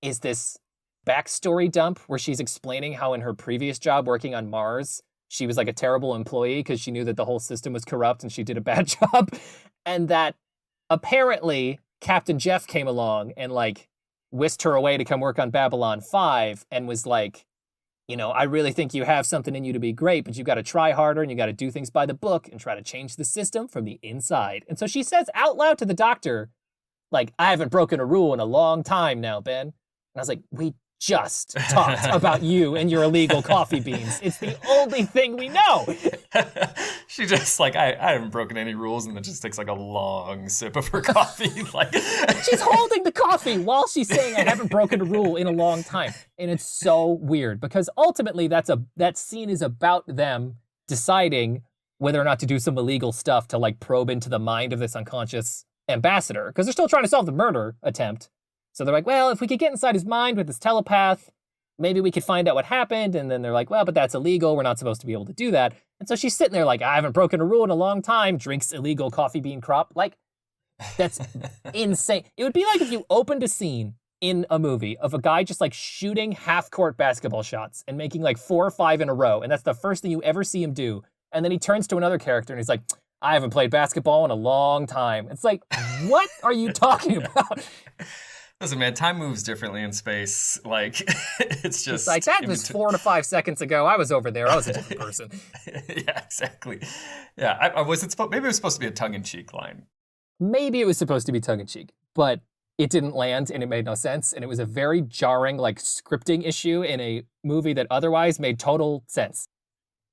is this backstory dump where she's explaining how in her previous job working on Mars, she was like a terrible employee because she knew that the whole system was corrupt and she did a bad job. And that apparently Captain Jeff came along and like whisked her away to come work on Babylon 5 and was like, you know, I really think you have something in you to be great, but you got to try harder and you got to do things by the book and try to change the system from the inside. And so she says out loud to the doctor, like, I haven't broken a rule in a long time now, Ben. And I was like, we just talked about you and your illegal coffee beans. It's the only thing we know. She just like, I haven't broken any rules, and then just takes like a long sip of her coffee. Like she's holding the coffee while she's saying I haven't broken a rule in a long time. And it's so weird because ultimately that scene is about them deciding whether or not to do some illegal stuff to like probe into the mind of this unconscious ambassador, because they're still trying to solve the murder attempt. So they're like, well, if we could get inside his mind with this telepath, maybe we could find out what happened. And then they're like, well, but that's illegal. We're not supposed to be able to do that. And so she's sitting there like, I haven't broken a rule in a long time, drinks illegal coffee bean crop. Like, that's insane. It would be like if you opened a scene in a movie of a guy just like shooting half-court basketball shots and making like 4 or 5 in a row. And that's the first thing you ever see him do. And then he turns to another character and he's like, I haven't played basketball in a long time. It's like, what are you talking about? Listen, man, time moves differently in space. Like, it's just... It's like, that was 4 to 5 seconds ago. I was over there. I was a different person. Yeah, exactly. Yeah, maybe it was supposed to be a tongue-in-cheek line. Maybe it was supposed to be tongue-in-cheek, but it didn't land and it made no sense. And it was a very jarring, like, scripting issue in a movie that otherwise made total sense.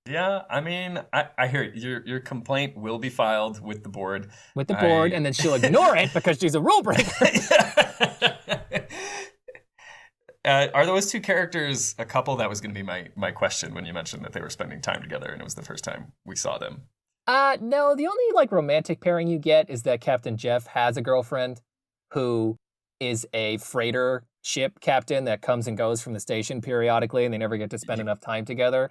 Yeah, I mean, I hear it. Your complaint will be filed with the board. With the board, and then she'll ignore it because she's a rule breaker. Are those two characters a couple? That was going to be my question when you mentioned that they were spending time together and it was the first time we saw them. No, the only like romantic pairing you get is that Captain Jeff has a girlfriend who is a freighter ship captain that comes and goes from the station periodically and they never get to spend enough time together.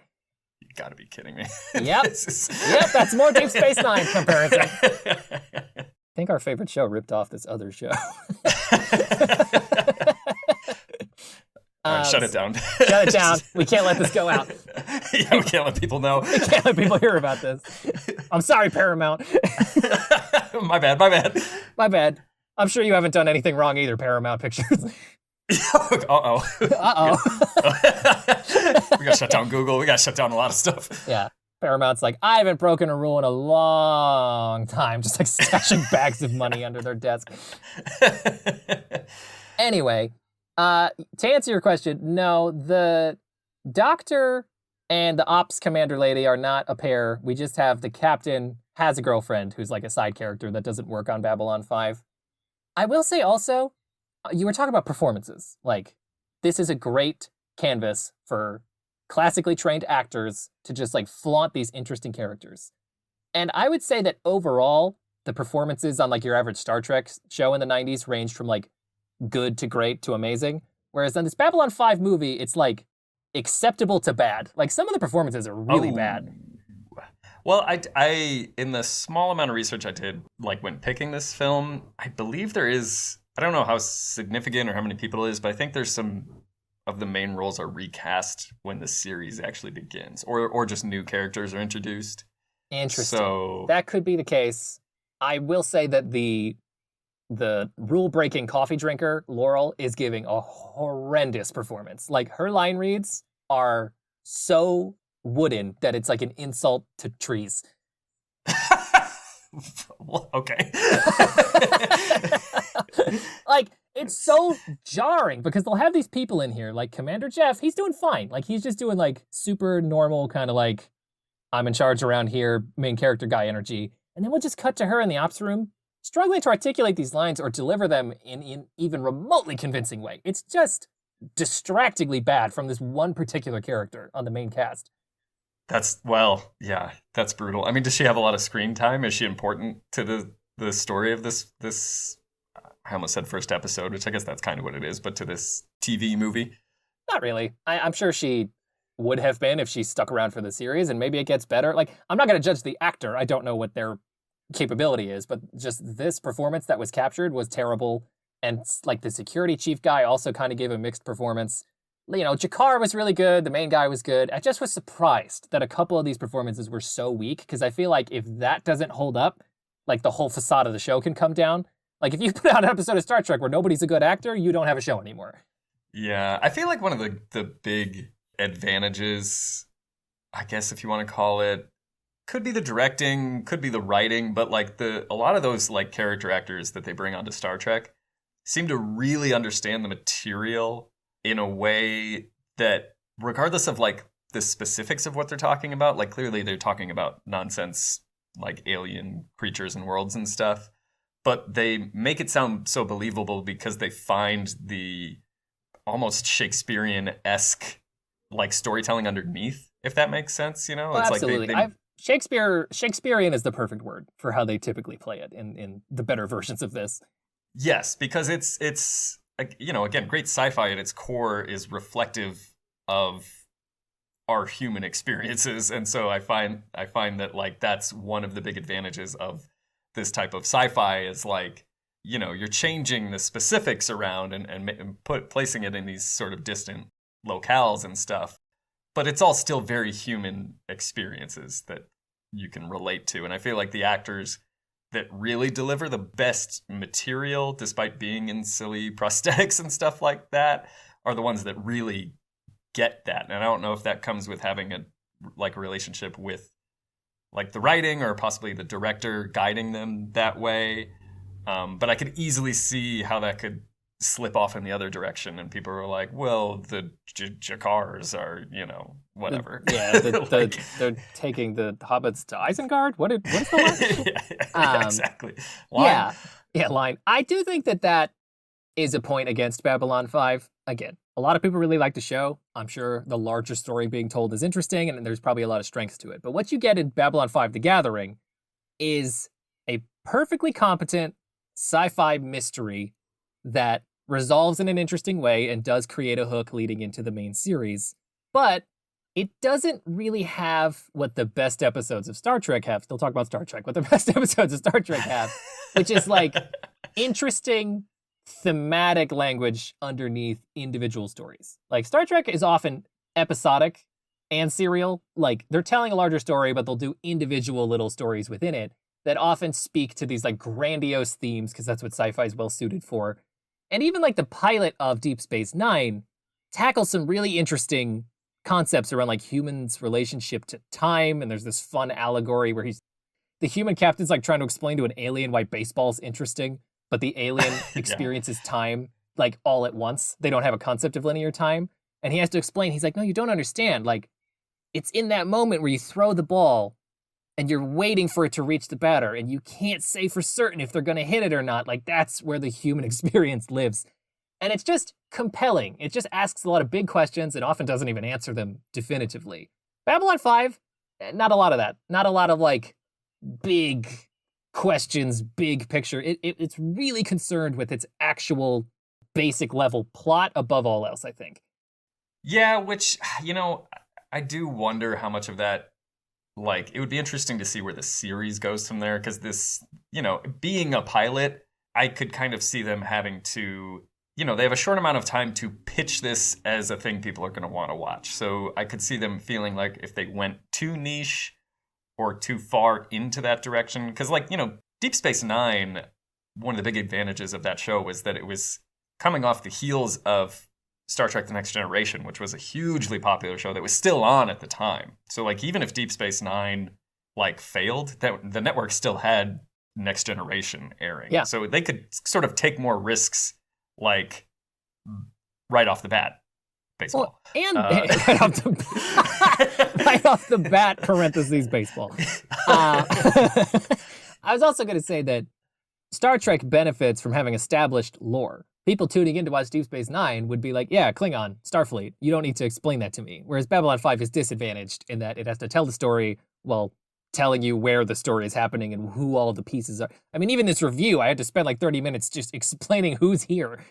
You gotta be kidding me. Yep. Yep, that's more Deep Space Nine comparison. I think our favorite show ripped off this other show. All right, shut it down. Shut it down. We can't let this go out. Yeah, we can't let people know. We can't let people hear about this. I'm sorry, Paramount. My bad. I'm sure you haven't done anything wrong either, Paramount Pictures. Uh-oh. We gotta shut down Google. We gotta shut down a lot of stuff. Yeah. Paramount's like, I haven't broken a rule in a long time. Just like stashing bags of money under their desk. Anyway, to answer your question, no, the doctor and the ops commander lady are not a pair. We just have the captain has a girlfriend who's like a side character that doesn't work on Babylon 5. I will say also, you were talking about performances. Like, this is a great canvas for classically trained actors to just like flaunt these interesting characters. And I would say that overall, the performances on like your average Star Trek show in the 90s ranged from like good to great to amazing. Whereas on this Babylon 5 movie, it's like acceptable to bad. Like some of the performances are really bad. Well, I in the small amount of research I did, like when picking this film, I believe there is, I don't know how significant or how many people it is, but I think there's some of the main roles are recast when the series actually begins, or just new characters are introduced. Interesting. So That could be the case. I will say that the rule-breaking coffee drinker, Laurel, is giving a horrendous performance. Like, her line reads are so wooden that it's like an insult to trees. Well, okay. Like, it's so jarring because they'll have these people in here, like Commander Jeff, he's doing fine. Like, he's just doing like super normal kind of like, I'm in charge around here, main character guy energy. And then we'll just cut to her in the ops room, struggling to articulate these lines or deliver them in even remotely convincing way. It's just distractingly bad from this one particular character on the main cast. That's brutal. I mean, does she have a lot of screen time? Is she important to the story of this? I almost said first episode, which I guess that's kind of what it is, but to this TV movie? Not really. I'm sure she would have been if she stuck around for the series, and maybe it gets better. Like, I'm not going to judge the actor. I don't know what their capability is, but just this performance that was captured was terrible. And like the security chief guy also kind of gave a mixed performance. You know, Jakar was really good. The main guy was good. I just was surprised that a couple of these performances were so weak, because I feel like if that doesn't hold up, like the whole facade of the show can come down. Like, if you put out an episode of Star Trek where nobody's a good actor, you don't have a show anymore. Yeah, I feel like one of the big advantages, I guess if you want to call it, could be the directing, could be the writing, but like a lot of those like character actors that they bring onto Star Trek seem to really understand the material in a way that, regardless of like the specifics of what they're talking about, like clearly they're talking about nonsense like alien creatures and worlds and stuff, but they make it sound so believable because they find the almost Shakespearean-esque like storytelling underneath, if that makes sense, you know? Well, it's absolutely. like Shakespearean is the perfect word for how they typically play it in the better versions of this. Yes, because it's you know, again, great sci-fi at its core is reflective of our human experiences, and so I find that like that's one of the big advantages of this type of sci-fi is like, you know, you're changing the specifics around and placing it in these sort of distant locales and stuff, but it's all still very human experiences that you can relate to. And I feel like the actors that really deliver the best material, despite being in silly prosthetics and stuff like that, are the ones that really get that. And I don't know if that comes with having a relationship with like the writing or possibly the director guiding them that way. But I could easily see how that could slip off in the other direction, and people are like, well, the Jakars are, you know, whatever. They're taking the hobbits to Isengard? What is the line? Yeah, exactly. Line. Yeah, line. I do think that is a point against Babylon 5. Again, a lot of people really like the show. I'm sure the larger story being told is interesting, and there's probably a lot of strengths to it. But what you get in Babylon 5 The Gathering is a perfectly competent sci-fi mystery that resolves in an interesting way and does create a hook leading into the main series. But it doesn't really have what the best episodes of Star Trek have. Still talk about Star Trek. What the best episodes of Star Trek have, which is like interesting thematic language underneath individual stories. Like, Star Trek is often episodic and serial. Like, they're telling a larger story, but they'll do individual little stories within it that often speak to these like grandiose themes, because that's what sci-fi is well suited for. And even like the pilot of Deep Space Nine tackles some really interesting concepts around like humans' relationship to time. And there's this fun allegory where the human captain's like trying to explain to an alien why baseball's interesting, but the alien experiences time like all at once. They don't have a concept of linear time. And he has to explain, he's like, no, you don't understand. Like, it's in that moment where you throw the ball and you're waiting for it to reach the batter, and you can't say for certain if they're going to hit it or not. Like, that's where the human experience lives. And it's just compelling. It just asks a lot of big questions and often doesn't even answer them definitively. Babylon 5, not a lot of that. Not a lot of, like, big questions, big picture. It's really concerned with its actual basic level plot above all else, I think. Yeah, which, you know, I do wonder how much of that, like, it would be interesting to see where the series goes from there, because this, you know, being a pilot, I could kind of see them having to they have a short amount of time to pitch this as a thing people are going to want to watch. So I could see them feeling like if they went too niche or too far into that direction, because Deep Space Nine, one of the big advantages of that show was that it was coming off the heels of Star Trek The Next Generation, which was a hugely popular show that was still on at the time. So even if Deep Space Nine failed, the network still had Next Generation airing. Yeah. So they could sort of take more risks right off the bat. Baseball. Well, and right off the bat, parentheses, baseball. I was also going to say that Star Trek benefits from having established lore. People tuning in to watch Deep Space Nine would be like, yeah, Klingon, Starfleet. You don't need to explain that to me. Whereas Babylon 5 is disadvantaged in that it has to tell the story while telling you where the story is happening and who all of the pieces are. I mean, even this review, I had to spend 30 minutes just explaining who's here.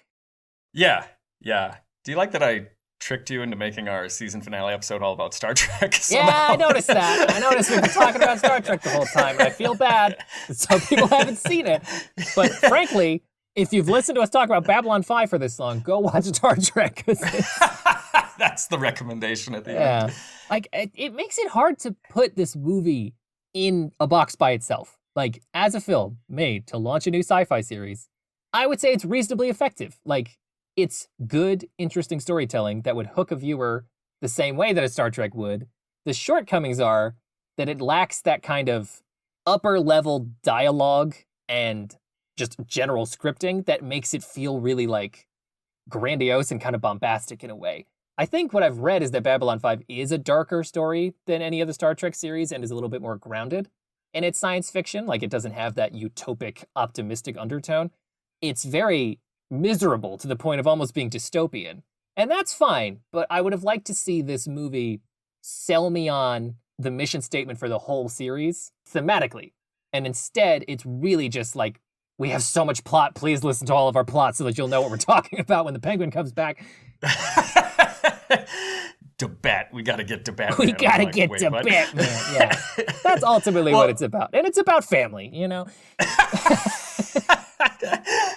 Yeah. Do you like that I tricked you into making our season finale episode all about Star Trek somehow? Yeah, I noticed that. I noticed we've been talking about Star Trek the whole time, and I feel bad that some people haven't seen it. But frankly, if you've listened to us talk about Babylon 5 for this long, go watch Star Trek. That's the recommendation at the end. It makes it hard to put this movie in a box by itself. As a film made to launch a new sci-fi series, I would say it's reasonably effective. It's good, interesting storytelling that would hook a viewer the same way that a Star Trek would. The shortcomings are that it lacks that kind of upper-level dialogue and just general scripting that makes it feel really grandiose and kind of bombastic in a way. I think what I've read is that Babylon 5 is a darker story than any of the Star Trek series and is a little bit more grounded in its science fiction. It doesn't have that utopic, optimistic undertone. It's very miserable to the point of almost being dystopian. And that's fine, but I would have liked to see this movie sell me on the mission statement for the whole series thematically. And instead, it's really just we have so much plot, please listen to all of our plots so that you'll know what we're talking about when the Penguin comes back. Tibet. We got to get Tibet. We got to get Tibet, man. Yeah. That's ultimately what it's about. And it's about family,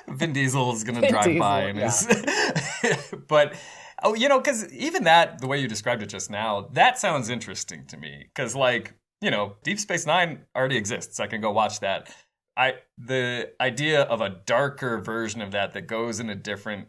Vin Diesel is going to drive by and but, because even that, the way you described it just now, that sounds interesting to me. Because, Deep Space Nine already exists. I can go watch that. The idea of a darker version of that goes in a different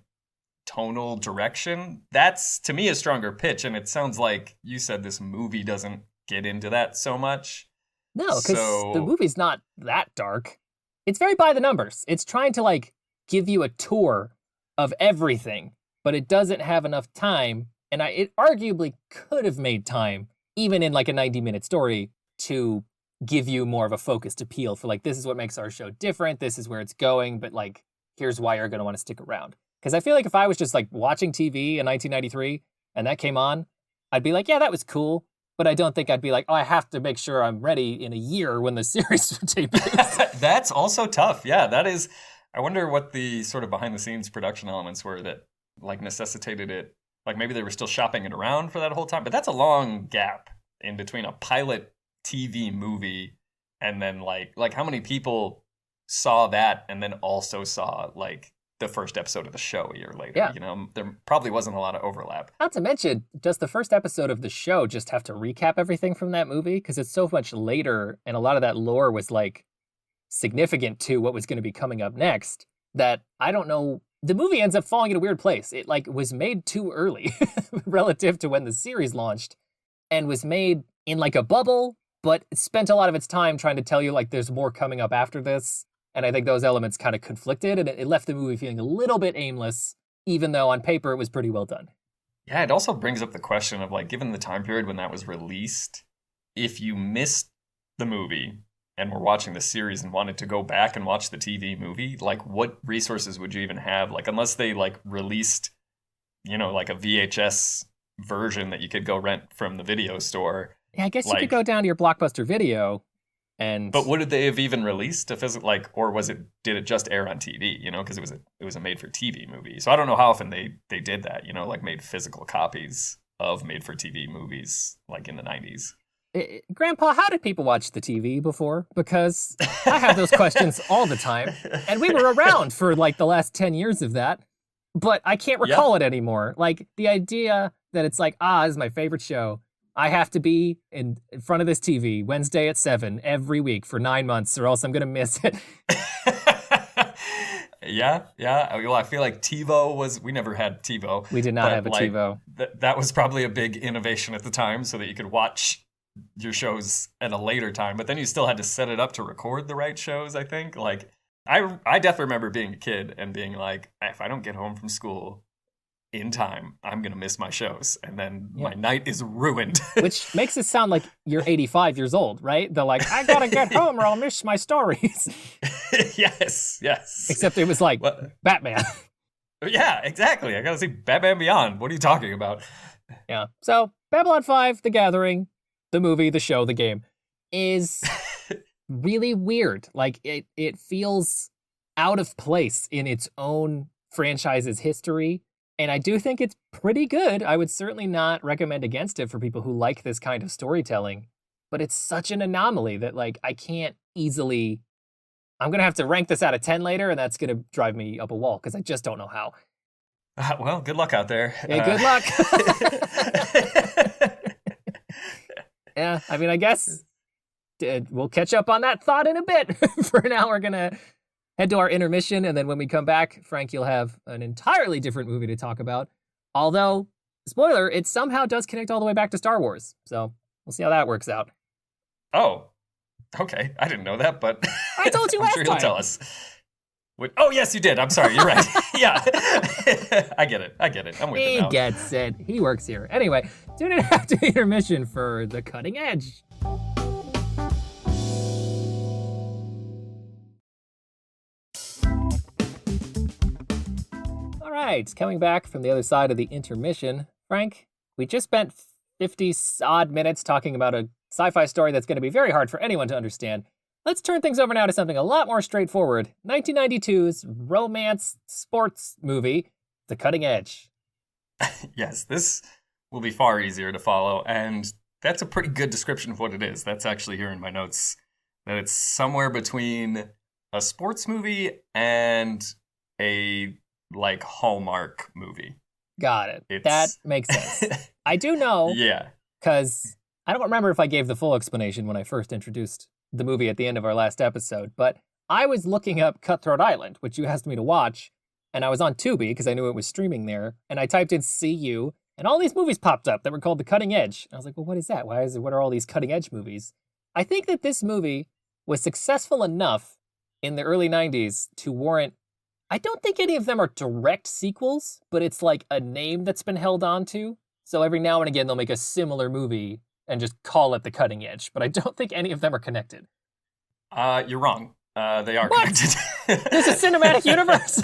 tonal direction, that's, to me, a stronger pitch. And it sounds like you said this movie doesn't get into that so much. No, because the movie's not that dark. It's very by the numbers. It's trying to give you a tour of everything, but it doesn't have enough time. And it arguably could have made time, even in a 90-minute story, to give you more of a focused appeal for this is what makes our show different. This is where it's going, but here's why you're going to want to stick around. Because I feel if I was just watching TV in 1993 and that came on, I'd be yeah, that was cool. But I don't think I'd be I have to make sure I'm ready in a year when the series debuts. That's also tough. Yeah, that is. I wonder what the sort of behind the scenes production elements were that necessitated it. Maybe they were still shopping it around for that whole time. But that's a long gap in between a pilot TV movie and then how many people saw that and then also saw the first episode of the show a year later. Yeah. There probably wasn't a lot of overlap. Not to mention, does the first episode of the show just have to recap everything from that movie? Because it's so much later, and a lot of that lore was significant to what was going to be coming up next, that I don't know. The movie ends up falling in a weird place. It was made too early relative to when the series launched, and was made in a bubble, but spent a lot of its time trying to tell you there's more coming up after this. And I think those elements kind of conflicted, and it left the movie feeling a little bit aimless, even though on paper it was pretty well done. Yeah, it also brings up the question of given the time period when that was released, if you missed the movie and were watching the series and wanted to go back and watch the TV movie, what resources would you even have? Unless they released, a VHS version that you could go rent from the video store. Yeah, I guess you could go down to your Blockbuster Video. But would they have even released a physical, or did it just air on TV? Because it was a made-for-TV movie. So I don't know how often they did that. Made physical copies of made-for-TV movies, in the 90s. Grandpa, how did people watch the TV before? Because I have those questions all the time, and we were around for the last 10 years of that. but I can't recall it anymore. Like, the idea that it's like, this is my favorite show. I have to be in front of this TV Wednesday at 7 every week for 9 months, or else I'm going to miss it. Yeah. Well, I feel like TiVo we never had TiVo. We did not have a TiVo. That was probably a big innovation at the time, so that you could watch your shows at a later time, but then you still had to set it up to record the right shows, I think. Like, I definitely remember being a kid and being like, if I don't get home from school in time, I'm going to miss my shows. And then my night is ruined. Which makes it sound like you're 85 years old, right? They're like, I got to get home or I'll miss my stories. Yes. Except it was like Batman. Yeah, exactly. I got to see Batman Beyond. What are you talking about? Yeah. So Babylon 5, The Gathering, the movie, the show, the game, is really weird. Like, it feels out of place in its own franchise's history. And I do think it's pretty good. I would certainly not recommend against it for people who like this kind of storytelling. But it's such an anomaly that, like, I can't easily... I'm going to have to rank this out of 10 later, and that's going to drive me up a wall, because I just don't know how. Well, good luck out there. Yeah, good luck. Yeah, I mean, I guess we'll catch up on that thought in a bit. For now, we're going to head to our intermission, and then when we come back, Frank, you'll have an entirely different movie to talk about. Although, spoiler, it somehow does connect all the way back to Star Wars. So we'll see how that works out. Oh, okay. I didn't know that, but I told you I'm last sure time. He'll tell us. Oh, yes, you did. I'm sorry. You're right. Yeah. I get it. I'm with you now. He gets it. He works here. Anyway, tune in after the intermission for The Cutting Edge. All right, coming back from the other side of the intermission, Frank, we just spent 50-odd minutes talking about a sci-fi story that's going to be very hard for anyone to understand. Let's turn things over now to something a lot more straightforward. 1992's romance sports movie, The Cutting Edge. Yes, this will be far easier to follow, and that's a pretty good description of what it is. That's actually here in my notes, that it's somewhere between a sports movie and a, like, Hallmark movie. Got it. That makes sense. I do know, because I don't remember if I gave the full explanation when I first introduced the movie at the end of our last episode, but I was looking up Cutthroat Island, which you asked me to watch, and I was on Tubi because I knew it was streaming there, and I typed in CU, and all these movies popped up that were called The Cutting Edge. And I was like, well, what is that? What are all these cutting edge movies? I think that this movie was successful enough in the early 90s to warrant, I don't think any of them are direct sequels, but it's like a name that's been held on to. So every now and again, they'll make a similar movie and just call it The Cutting Edge, but I don't think any of them are connected. You're wrong. They are connected. There's a cinematic universe?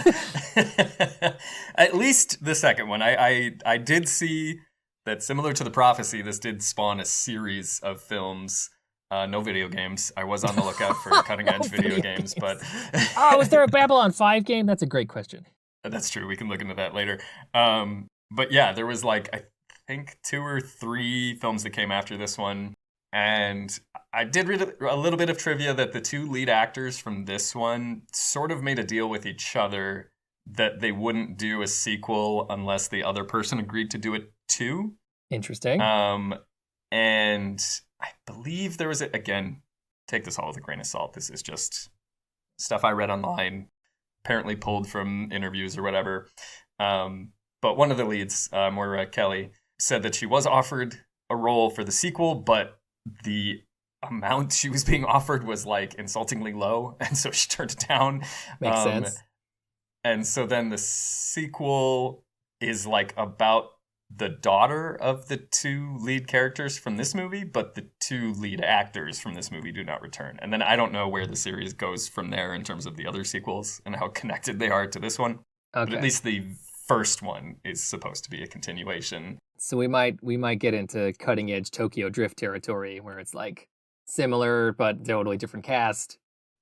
At least the second one. I did see that, similar to The Prophecy, this did spawn a series of films. No video games. I was on the lookout for cutting edge video games, but... was there a Babylon 5 game? That's a great question. That's true. We can look into that later. But yeah, there was like, I think 2 or 3 films that came after this one. And I did read a little bit of trivia that the 2 lead actors from this one sort of made a deal with each other that they wouldn't do a sequel unless the other person agreed to do it too. Interesting. And I believe there was, again, take this all with a grain of salt. This is just stuff I read online, apparently pulled from interviews or whatever. But one of the leads, Moira Kelly, said that she was offered a role for the sequel, but the amount she was being offered was like insultingly low, and so she turned it down. Makes sense. And so then the sequel is like about the daughter of the 2 lead characters from this movie, but the 2 lead actors from this movie do not return. And then I don't know where the series goes from there in terms of the other sequels and how connected they are to this one. Okay. But at least the first one is supposed to be a continuation. So we might get into cutting edge Tokyo Drift territory where it's like similar but totally different cast.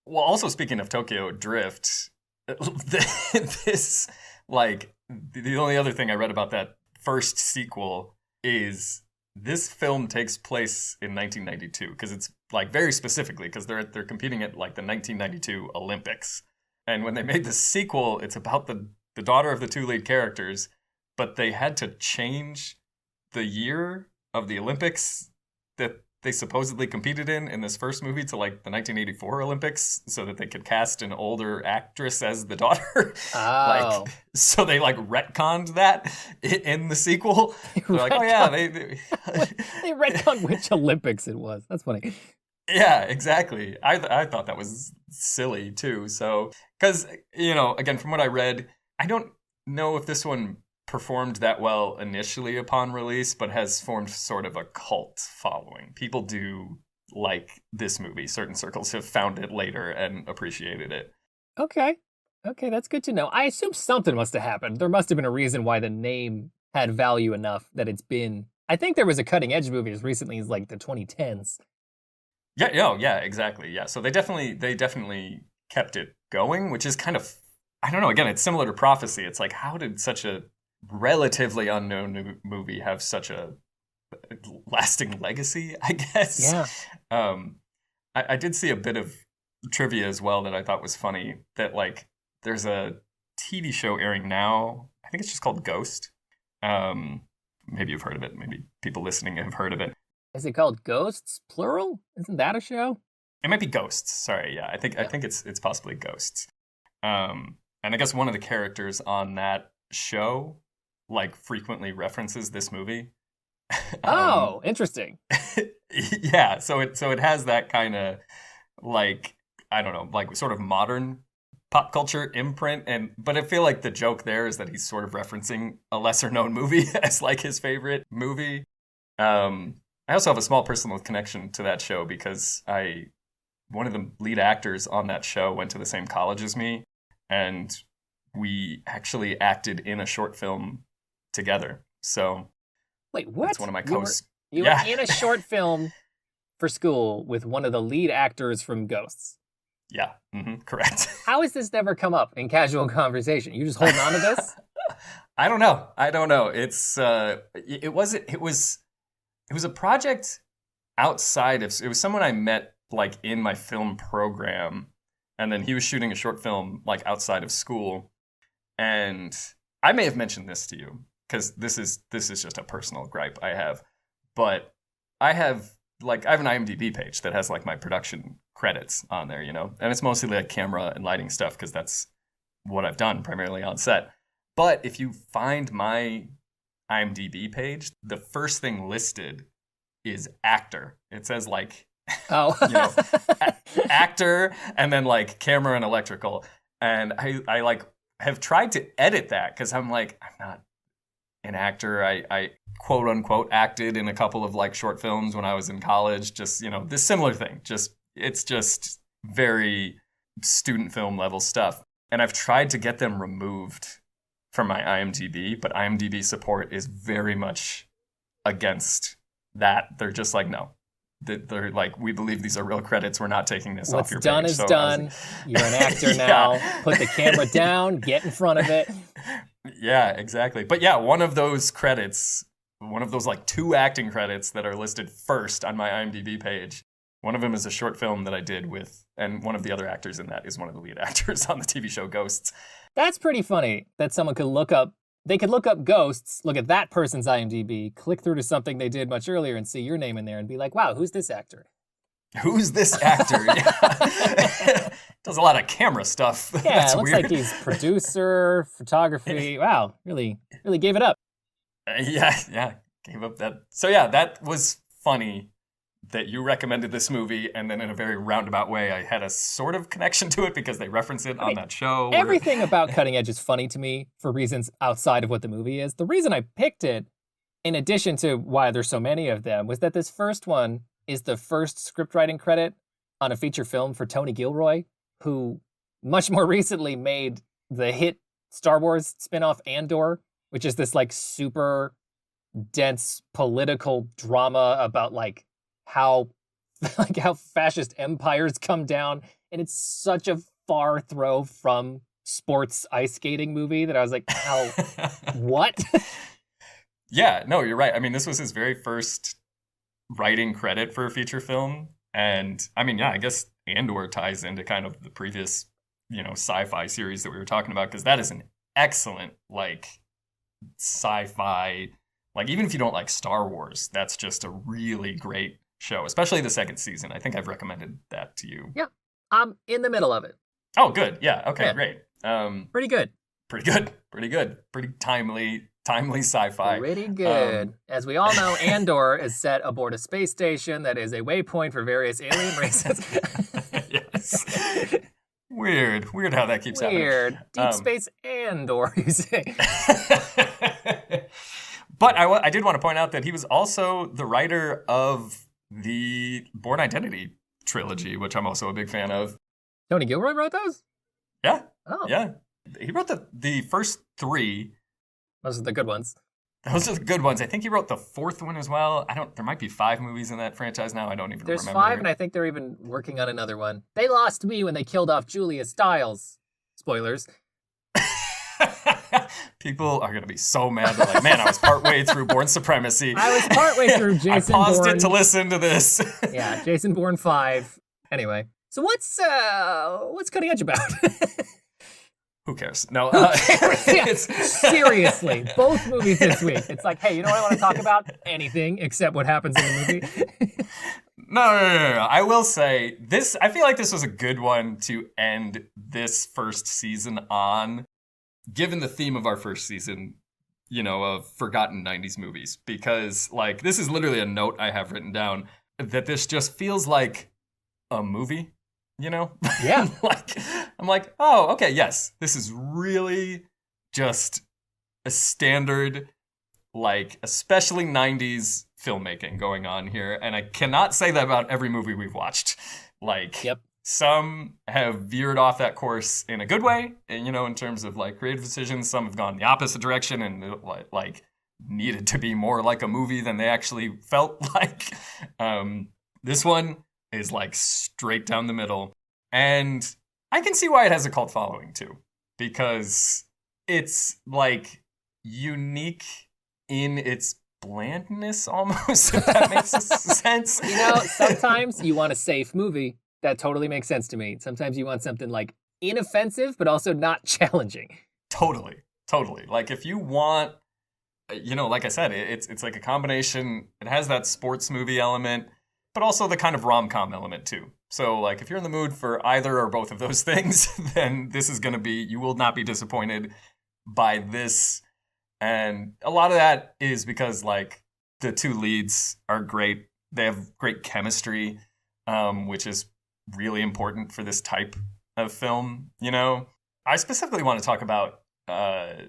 Well, also speaking of Tokyo Drift, this, like, the only other thing I read about that first sequel is this film takes place in 1992, because it's like very specifically because they're competing at like the 1992 Olympics. And when they made the sequel, it's about the the daughter of the two lead characters, but they had to change the year of the Olympics that they supposedly competed in this first movie to like the 1984 Olympics so that they could cast an older actress as the daughter. Oh. So they like retconned that in the sequel. They're like, oh yeah, they retconned which Olympics it was. That's funny. Yeah, exactly. I thought that was silly too. So, because, again, from what I read, I don't know if this one performed that well initially upon release, but has formed sort of a cult following. People do like this movie. Certain circles have found it later and appreciated it. Okay, that's good to know. I assume something must have happened. There must have been a reason why the name had value enough that it's been... I think there was a cutting edge movie as recently as like the 2010s. Yeah, exactly. Yeah, so they definitely kept it going, which is kind of, I don't know, again, it's similar to Prophecy. It's like, how did such a relatively unknown movie have such a lasting legacy, I guess? Yeah. I did see a bit of trivia as well that I thought was funny, that like there's a TV show airing now, I think it's just called Ghost. Maybe you've heard of it, maybe people listening have heard of it. Is it called Ghosts, plural? Isn't that a show? It might be Ghosts. Sorry, yeah. I think it's possibly Ghosts. And I guess one of the characters on that show like frequently references this movie. Oh, interesting. Yeah, so it has that kind of like, I don't know, like sort of modern pop culture imprint, but I feel like the joke there is that he's sort of referencing a lesser known movie as like his favorite movie. I also have a small personal connection to that show because one of the lead actors on that show went to the same college as me, and we actually acted in a short film together. So, wait, what? It's one of my You were in a short film for school with one of the lead actors from Ghosts. Yeah, correct. How has this never come up in casual conversation? You just holding on to this? I don't know. It was a project outside of, it was someone I met like in my film program, and then he was shooting a short film like outside of school. And I may have mentioned this to you because this is just a personal gripe I have, but I have an IMDb page that has like my production credits on there, and it's mostly like camera and lighting stuff because that's what I've done primarily on set. But if you find my IMDb page, the first thing listed is actor. It says like, actor, and then like camera and electrical. And I like have tried to edit that because I'm like, I'm not an actor. I quote unquote acted in a couple of like short films when I was in college. Just, this similar thing. It's just very student film level stuff. And I've tried to get them removed from my IMDb, but IMDb support is very much against that. They're just like, no. They're like, we believe these are real credits. We're not taking this off your page. What's done is done. You're an actor now. Put the camera down. Get in front of it. Yeah, exactly. But yeah, one of those credits, one of those like 2 acting credits that are listed first on my IMDb page, one of them is a short film that I did with, and one of the other actors in that is one of the lead actors on the TV show Ghosts. That's pretty funny that someone could look up Ghosts, look at that person's IMDb, click through to something they did much earlier and see your name in there and be like, wow, who's this actor? Who's this actor? Yeah. Does a lot of camera stuff. Yeah, That's it looks weird. like he's producer, photography. Wow, really gave it up. Yeah, gave up that. So yeah, that was funny that you recommended this movie, and then in a very roundabout way, I had a sort of connection to it because they reference it on that show. Everything about Cutting Edge is funny to me for reasons outside of what the movie is. The reason I picked it, in addition to why there's so many of them, was that this first one is the first scriptwriting credit on a feature film for Tony Gilroy, who much more recently made the hit Star Wars spinoff Andor, which is this like super dense political drama about like how fascist empires come down, and it's such a far throw from sports ice skating movie that I was like, how what? Yeah, no, you're right. I mean, this was his very first writing credit for a feature film, and I mean, yeah, I guess Andor ties into kind of the previous, sci-fi series that we were talking about, because that is an excellent, like, sci-fi. Like, even if you don't like Star Wars, that's just a really great show, especially the second season. I think I've recommended that to you. Yeah, I'm in the middle of it. Oh, good. Yeah. Okay, Yeah. great. Pretty good. Pretty good. Pretty good. Pretty timely sci-fi. Pretty good. As we all know, Andor is set aboard a space station that is a waypoint for various alien races. Yes. Weird how that keeps happening. Weird. Deep Space Andor, you say. But I did want to point out that he was also the writer of the Bourne Identity trilogy, which I'm also a big fan of. Tony Gilroy wrote those? Yeah. Oh. Yeah. He wrote the first 3. Those are the good ones. Those are the good ones. I think he wrote the 4th one as well. There might be 5 movies in that franchise now. I don't even remember. There's 5, and I think they're even working on another one. They lost me when they killed off Julia Stiles. Spoilers. People are going to be so mad. They're like, man, I was partway through Bourne Supremacy. I was partway through Jason I paused Bourne. it to listen to this. Yeah, Jason Bourne 5. Anyway, so what's Cutting Edge about? Who cares? No. Yeah, seriously, both movies this week. It's like, hey, you know what I want to talk about? Anything except what happens in the movie. No. I will say this. I feel like this was a good one to end this first season on, given the theme of our first season, of forgotten 90s movies. Because, like, this is literally a note I have written down that this just feels like a movie, Yeah. I'm like, oh, okay, yes. This is really just a standard, like, especially 90s filmmaking going on here. And I cannot say that about every movie we've watched. Like, Yep. Some have veered off that course in a good way, and, in terms of, like, creative decisions. Some have gone the opposite direction and, like, needed to be more like a movie than they actually felt like. This one is, like, straight down the middle. And I can see why it has a cult following, too. Because it's, like, unique in its blandness, almost, if that makes sense. Sometimes you want a safe movie. That totally makes sense to me. Sometimes you want something, like, inoffensive, but also not challenging. Totally. Like, if you want, like I said, it's like a combination. It has that sports movie element, but also the kind of rom-com element, too. So, like, if you're in the mood for either or both of those things, then this is going to be, you will not be disappointed by this. And a lot of that is because, like, the 2 leads are great. They have great chemistry, which is really important for this type of film, I specifically want to talk about the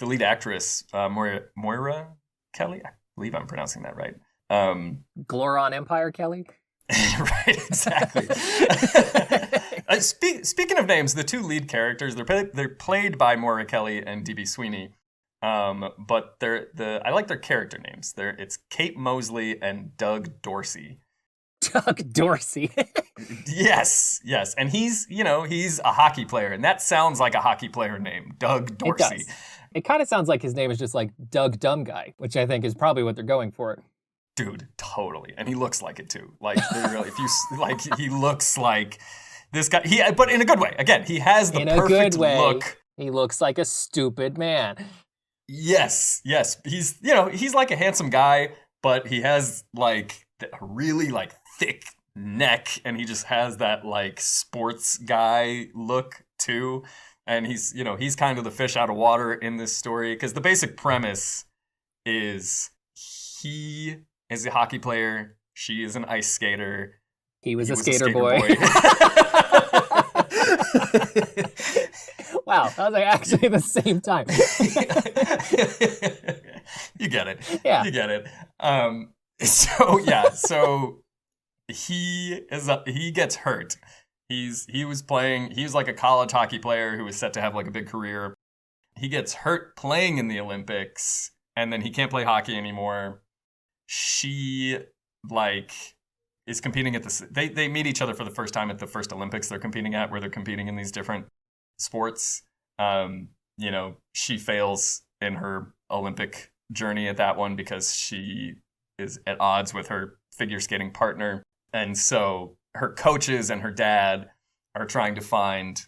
lead actress, Moira Kelly. I believe I'm pronouncing that right. Gloron Empire, Kelly? Right, exactly. Speaking of names, the 2 lead characters, they're played by Moira Kelly and D.B. Sweeney. But I like their character names. It's Kate Mosley and Doug Dorsey. Doug Dorsey. Yes. And he's a hockey player, and that sounds like a hockey player name, Doug Dorsey. It does. It kind of sounds like his name is just like Doug Dumb Guy, which I think is probably what they're going for. Dude, totally. And he looks like it too. Like, if you like, he looks like this guy. But in a good way. Again, he has the perfect look. He looks like a stupid man. Yes. He's like a handsome guy, but he has like a really like thick neck, and he just has that like sports guy look too. And he's kind of the fish out of water in this story, because the basic premise is he is a hockey player, she is an ice skater. He was a skater boy. Wow, that was like actually the same time. You get it. Yeah. You get it. So he gets hurt. He was like a college hockey player who was set to have like a big career. He gets hurt playing in the Olympics, and then he can't play hockey anymore. She like is competing at this. They meet each other for the first time at the first Olympics they're competing at, where they're competing in these different sports. She fails in her Olympic journey at that one because she is at odds with her figure skating partner. And so her coaches and her dad are trying to find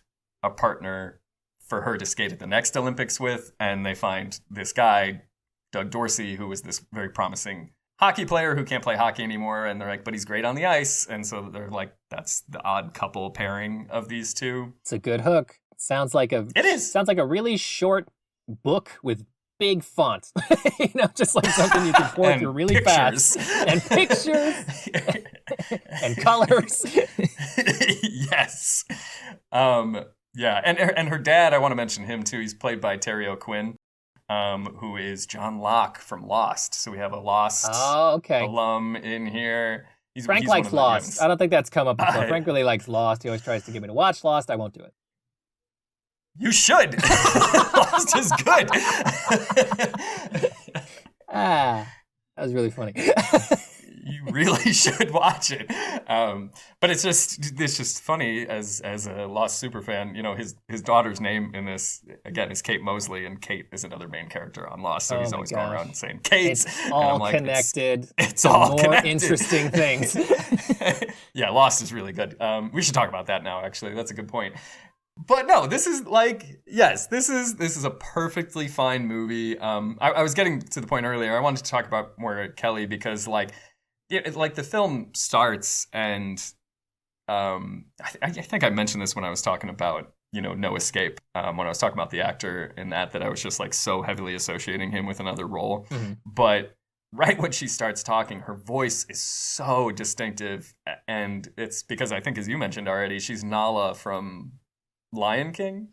a partner for her to skate at the next Olympics with. And they find this guy, Doug Dorsey, who was this very promising hockey player who can't play hockey anymore. And they're like, but he's great on the ice. And so they're like, that's the odd couple pairing of these two. It's a good hook. Sounds like a really short book with big font. Just like something you can pour through really pictures. fast. And pictures. And colors. Yes. Yeah. And her dad, I want to mention him too. He's played by Terry O'Quinn, who is John Locke from Lost. So we have a Lost alum in here. Frank likes Lost. I don't think that's come up before. Frank really likes Lost. He always tries to get me to watch Lost. I won't do it. You should. Lost is good. That was really funny. You really should watch it. But it's just funny as a Lost superfan. His daughter's name in this again is Kate Mosley, and Kate is another main character on Lost. So he's always going around saying Kate. It's all connected. It's all more connected. Interesting things. Yeah, Lost is really good. We should talk about that now. Actually, that's a good point. But no, this is this is a perfectly fine movie. I was getting to the point earlier. I wanted to talk about more Kelly because the film starts and I think I mentioned this when I was talking about No Escape, when I was talking about the actor in that I was just like so heavily associating him with another role. Mm-hmm. But right when she starts talking, her voice is so distinctive, and it's because I think, as you mentioned already, she's Nala from Lion King.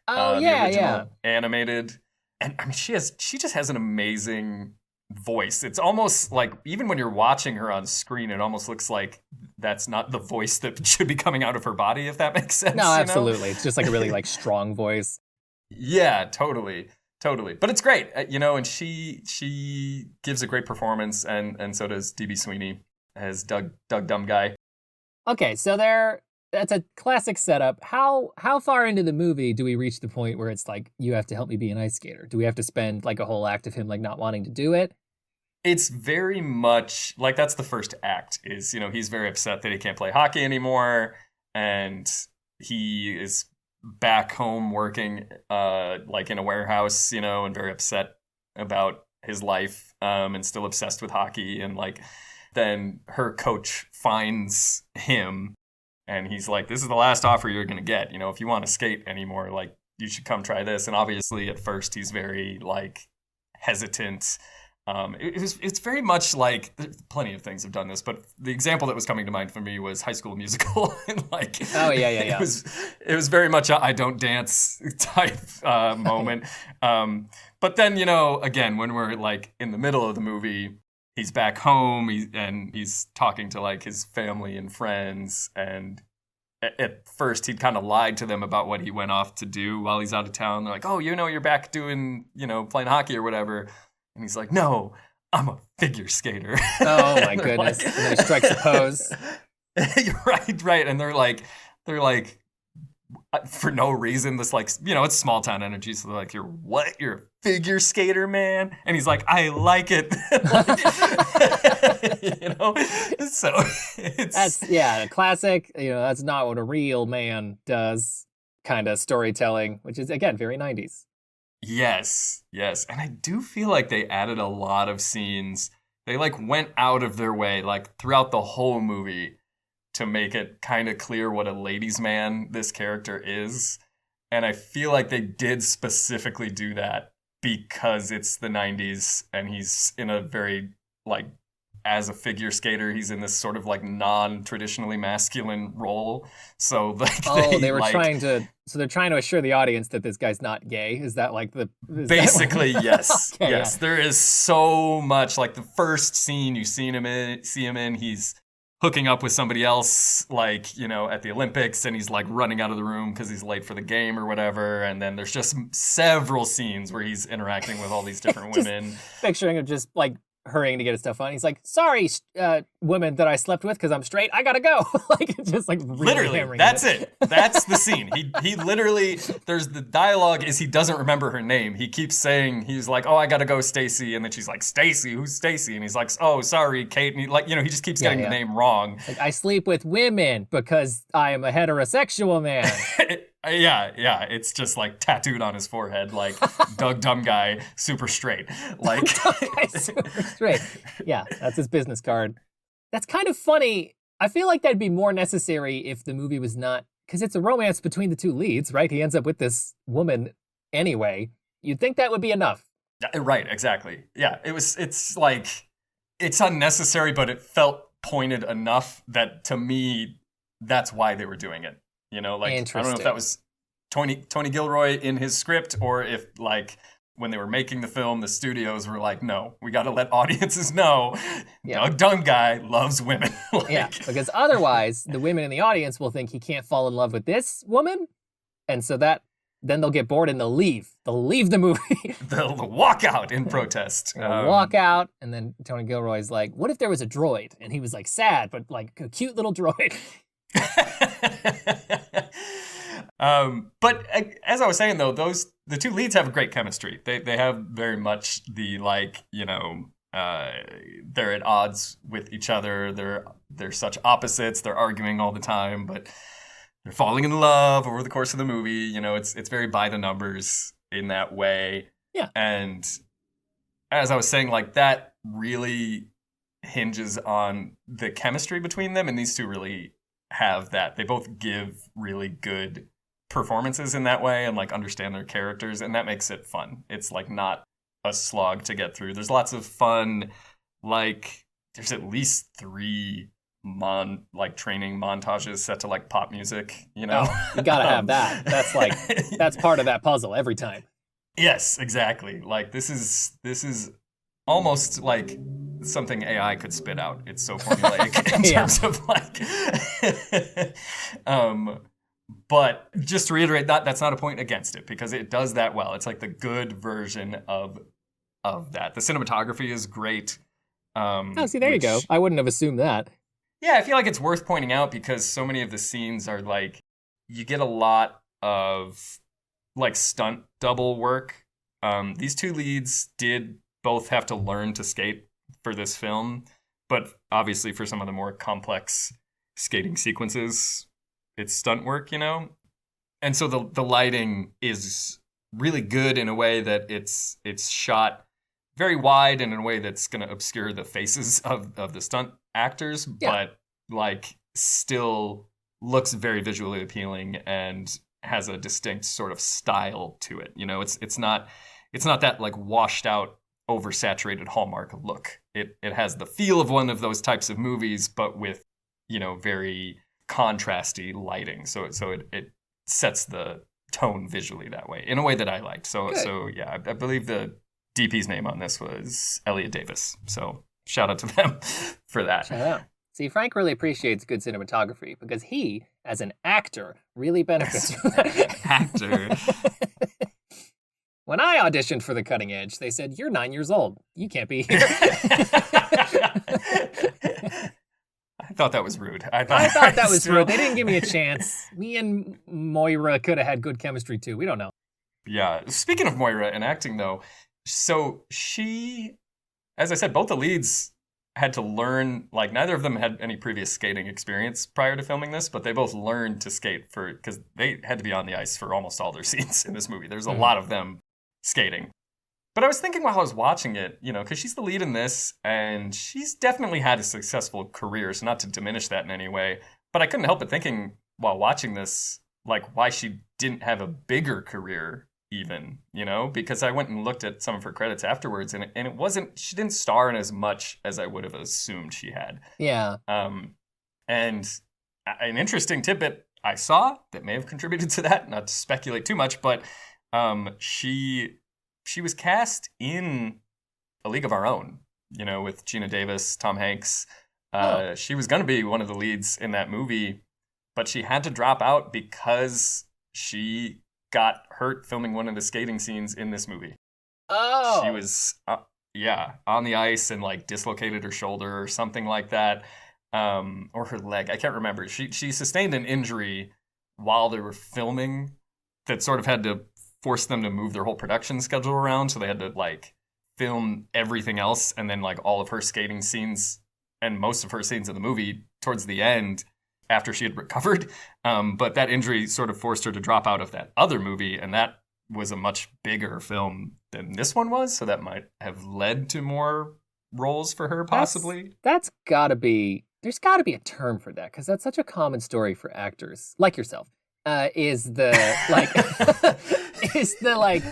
Oh, the yeah, original animated. And I mean, she just has an amazing voice. It's almost like, even when you're watching her on screen, it almost looks like that's not the voice that should be coming out of her body, if that makes sense. No, absolutely. It's just like a really strong voice. Yeah, totally. But it's great, and she gives a great performance, and so does D.B. Sweeney as Doug Dumb Guy. Okay, so that's a classic setup. How far into the movie do we reach the point where it's like, you have to help me be an ice skater? Do we have to spend like a whole act of him like not wanting to do it? It's very much like that's the first act is, he's very upset that he can't play hockey anymore. And he is back home working like in a warehouse, and very upset about his life and still obsessed with hockey. And then her coach finds him. And he's like, this is the last offer you're going to get. If you want to skate anymore, you should come try this. And obviously at first he's very hesitant. It's very much plenty of things have done this, but the example that was coming to mind for me was High School Musical. And oh yeah. It was very much a I don't dance type moment. But then, again, when we're in the middle of the movie, he's back home and he's talking to his family and friends. And at first he'd kind of lied to them about what he went off to do while he's out of town. They're like, oh, you're back doing, playing hockey or whatever. And he's like, no, I'm a figure skater. Oh my goodness. And then he strikes a pose. Right. And they're like, for no reason, this it's small town energy. So they're like, you're what? You're a figure skater, man? And he's like, I like it. So it's a classic, that's not what a real man does kind of storytelling, which is again, very 90s. Yes. And I do feel like they added a lot of scenes. They went out of their way throughout the whole movie to make it kind of clear what a ladies' man this character is. And I feel like they did specifically do that because it's the 90s and he's in a very, as a figure skater, he's in this sort of non-traditionally masculine role. So they're trying to assure the audience that this guy's not gay. Is that basically, yes. Okay, yes. Yeah. There is so much, the first scene you see him in, he's hooking up with somebody else, at the Olympics, and he's running out of the room because he's late for the game or whatever. And then there's just several scenes where he's interacting with all these different women. Picturing him just hurrying to get his stuff on. He's like, sorry, woman that I slept with because I'm straight. I gotta go. Like, just like really Literally, hammering that's it. That's the scene. He literally, there's the dialogue is he doesn't remember her name. He keeps saying, he's like, oh, I gotta go, Stacy. And then she's like, Stacy? Who's Stacy? And he's like, oh, sorry, Kate. And he, like, he just keeps getting the name wrong. Like, I sleep with women because I am a heterosexual man. Yeah. It's just like tattooed on his forehead, like Doug Dumb Guy, super straight. Like super straight. Yeah, that's his business card. That's kind of funny. I feel like that'd be more necessary if the movie was not, because it's a romance between the two leads, right? He ends up with this woman anyway. You'd think that would be enough. Right, exactly. Yeah, it's like, it's unnecessary, but it felt pointed enough that to me, that's why they were doing it. Like, I don't know if that was Tony Gilroy in his script or if, like, when they were making the film, the studios were like, no, we got to let audiences know Doug Dumb Guy loves women. Like, yeah, because otherwise the women in the audience will think he can't fall in love with this woman. And so then they'll get bored and they'll leave. They'll leave the movie. They'll walk out in protest. Walk out. And then Tony Gilroy's like, what if there was a droid? And he was like sad, but like a cute little droid. But as I was saying, though, the two leads have great chemistry. They have very much the, like, they're at odds with each other. They're such opposites. They're arguing all the time, but they're falling in love over the course of the movie. It's very by the numbers in that way. Yeah. And as I was saying, like, that really hinges on the chemistry between them, and these two really have that. They both give really good performances in that way and, like, understand their characters, and that makes it fun. It's, like, not a slog to get through. There's lots of fun, like, there's at least 3 training montages set to, like, pop music, Oh, you gotta have that. That's like, that's part of that puzzle every time. Yes, exactly. Like, this is almost like something AI could spit out. It's so formulaic in terms of, like, but just to reiterate, that's not a point against it because it does that well. It's like the good version of that. The cinematography is great. See, there you go. I wouldn't have assumed that. Yeah, I feel like it's worth pointing out because so many of the scenes are like, you get a lot of, like, stunt double work. These two leads did both have to learn to skate for this film, but obviously for some of the more complex skating sequences, it's stunt work, And so the lighting is really good in a way that it's shot very wide and in a way that's going to obscure the faces of the stunt actors, but, like, still looks very visually appealing and has a distinct sort of style to it. It's not that, like, washed out, oversaturated Hallmark look. It has the feel of one of those types of movies, but with, very contrasty lighting. So it sets the tone visually that way in a way that I liked. So yeah, I believe the DP's name on this was Elliot Davis. So shout out to them for that. Shout out. See, Frank really appreciates good cinematography because he, as an actor, really benefits from that. Actor. When I auditioned for The Cutting Edge, they said, you're 9 years old. You can't be here. I thought that was rude. I thought that was rude. They didn't give me a chance. Me and Moira could have had good chemistry, too. We don't know. Yeah. Speaking of Moira and acting, though, so she, as I said, both the leads had to learn, like, neither of them had any previous skating experience prior to filming this, but they both learned to skate because they had to be on the ice for almost all their scenes in this movie. There's a lot of them skating. But I was thinking while I was watching it, because she's the lead in this, and she's definitely had a successful career, so not to diminish that in any way, but I couldn't help but thinking while watching this, like, why she didn't have a bigger career even, because I went and looked at some of her credits afterwards, and it wasn't, she didn't star in as much as I would have assumed she had. Yeah. And an interesting tidbit I saw that may have contributed to that, not to speculate too much, but she was cast in A League of Our Own, with Gina Davis, Tom Hanks. She was going to be one of the leads in that movie, but she had to drop out because she got hurt filming one of the skating scenes in this movie. Oh. She was on the ice and like dislocated her shoulder or something like that, or her leg. I can't remember. She sustained an injury while they were filming that sort of had to force them to move their whole production schedule around. So they had to like film everything else, and then like all of her skating scenes and most of her scenes in the movie towards the end after she had recovered. But that injury sort of forced her to drop out of that other movie, and that was a much bigger film than this one was. So that might have led to more roles for her, possibly. There's gotta be a term for that, because that's such a common story for actors like yourself. Is the like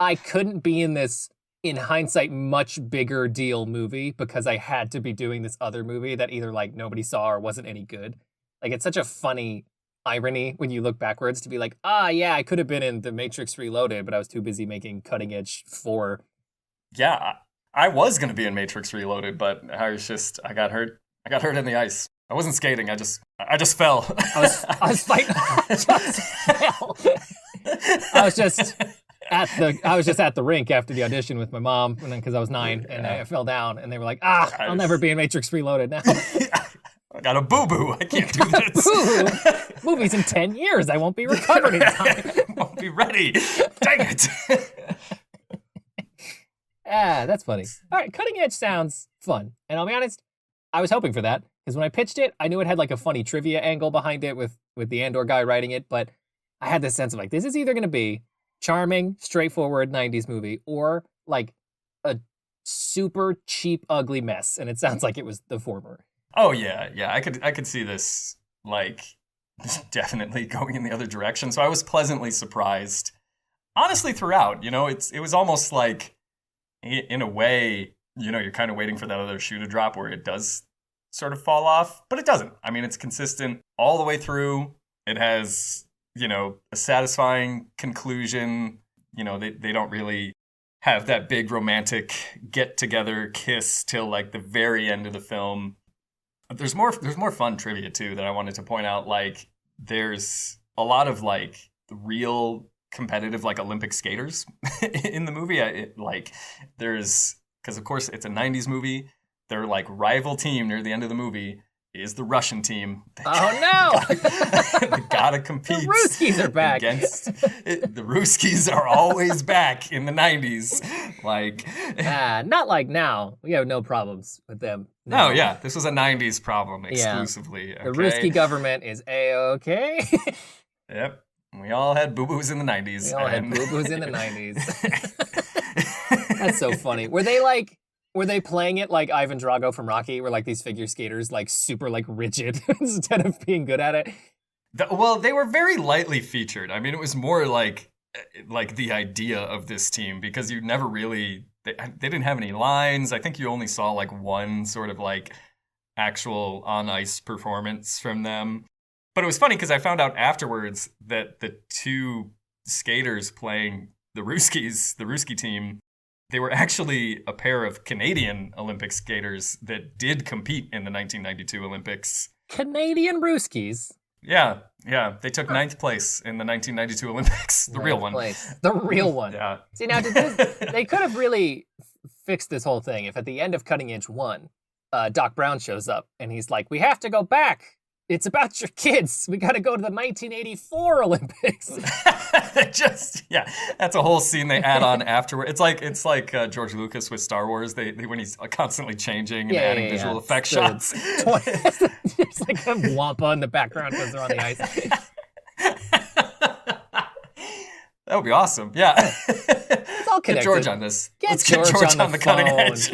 I couldn't be in this, in hindsight, much bigger deal movie because I had to be doing this other movie that either like nobody saw or wasn't any good. Like, it's such a funny irony when you look backwards to be like, yeah, I could have been in The Matrix Reloaded, but I was too busy making Cutting Edge 4. Yeah, I was going to be in Matrix Reloaded, but I got hurt. I got hurt in the ice. I wasn't skating. I just fell. I was fighting. I just fell. I was just at the rink after the audition with my mom, and then because I was 9 and I fell down, and they were like, I'll never be in Matrix Reloaded now. I got a boo-boo. I can't do this. Boo-boo. Movie's in 10 years. I won't be recovered in time. Won't be ready. Dang it. That's funny. All right, Cutting Edge sounds fun. And I'll be honest, I was hoping for that, because when I pitched it, I knew it had like a funny trivia angle behind it with the Andor guy writing it, but I had this sense of like, this is either going to be charming, straightforward 90s movie, or like a super cheap, ugly mess. And it sounds like it was the former. Oh yeah. I could see this like definitely going in the other direction. So I was pleasantly surprised, honestly, throughout. You know, it was almost like, in a way, you know, you're kind of waiting for that other shoe to drop where it does sort of fall off, but it doesn't. I mean, it's consistent all the way through. It has, you know, a satisfying conclusion. You know, they don't really have that big romantic get-together kiss till like the very end of the film. There's more fun trivia too that I wanted to point out. Like, there's a lot of like real competitive like Olympic skaters in the movie. Because of course it's a 90s movie. Their like rival team near the end of the movie is the Russian team. Oh no! They gotta compete. The Ruskies are back. The Ruskies are always back in the 90s. Like, not like now. We have no problems with them. No, yeah, this was a 90s problem exclusively. Yeah. The Ruski government is A-okay. Yep. We all had boo-boos in the 90s. We all had boo-boos in the 90s. That's so funny. Were they playing it like Ivan Drago from Rocky, where like these figure skaters like super like rigid instead of being good at it? Well, they were very lightly featured. I mean, it was more like the idea of this team, because you never really, they didn't have any lines. I think you only saw like one sort of like actual on ice performance from them. But it was funny because I found out afterwards that the two skaters playing the Ruski team, they were actually a pair of Canadian Olympic skaters that did compete in the 1992 Olympics. Canadian Ruskis? Yeah. They took 9th place in the 1992 Olympics. The real one. The real one. Yeah. See, now, they could have really fixed this whole thing if at the end of Cutting Edge 1, Doc Brown shows up and he's like, we have to go back. It's about your kids. We got to go to the 1984 Olympics. That's a whole scene they add on afterward. It's like George Lucas with Star Wars. They when he's constantly changing and adding visual effect shots. It's like a wampa in the background because they're on the ice. That would be awesome. Yeah. It's all connected. Get George on this. Let's get George on the cutting edge.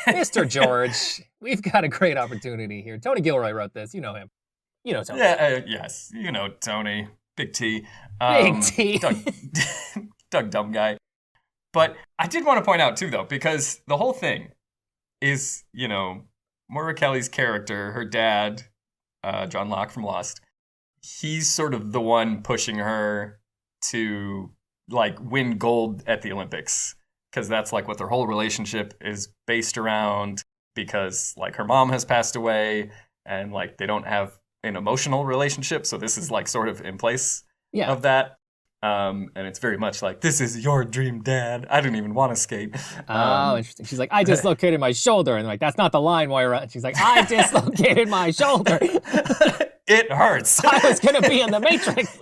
Mr. George, we've got a great opportunity here. Tony Gilroy wrote this. You know him. You know Tony. Yeah, yes. You know Tony. Big T. Big T. Doug Dumb Guy. But I did want to point out, too, though, because the whole thing is, you know, Moira Kelly's character, her dad, John Locke from Lost, he's sort of the one pushing her to, like, win gold at the Olympics. Because that's, like, what their whole relationship is based around. Because, like, her mom has passed away, and, like, they don't have an emotional relationship, so this is like sort of in place of that. And it's very much like, this is your dream, Dad. I didn't even want to skate. Interesting. She's like, I dislocated my shoulder. And like, that's not the line, Moira. She's like, I dislocated my shoulder. It hurts. I was going to be in the Matrix.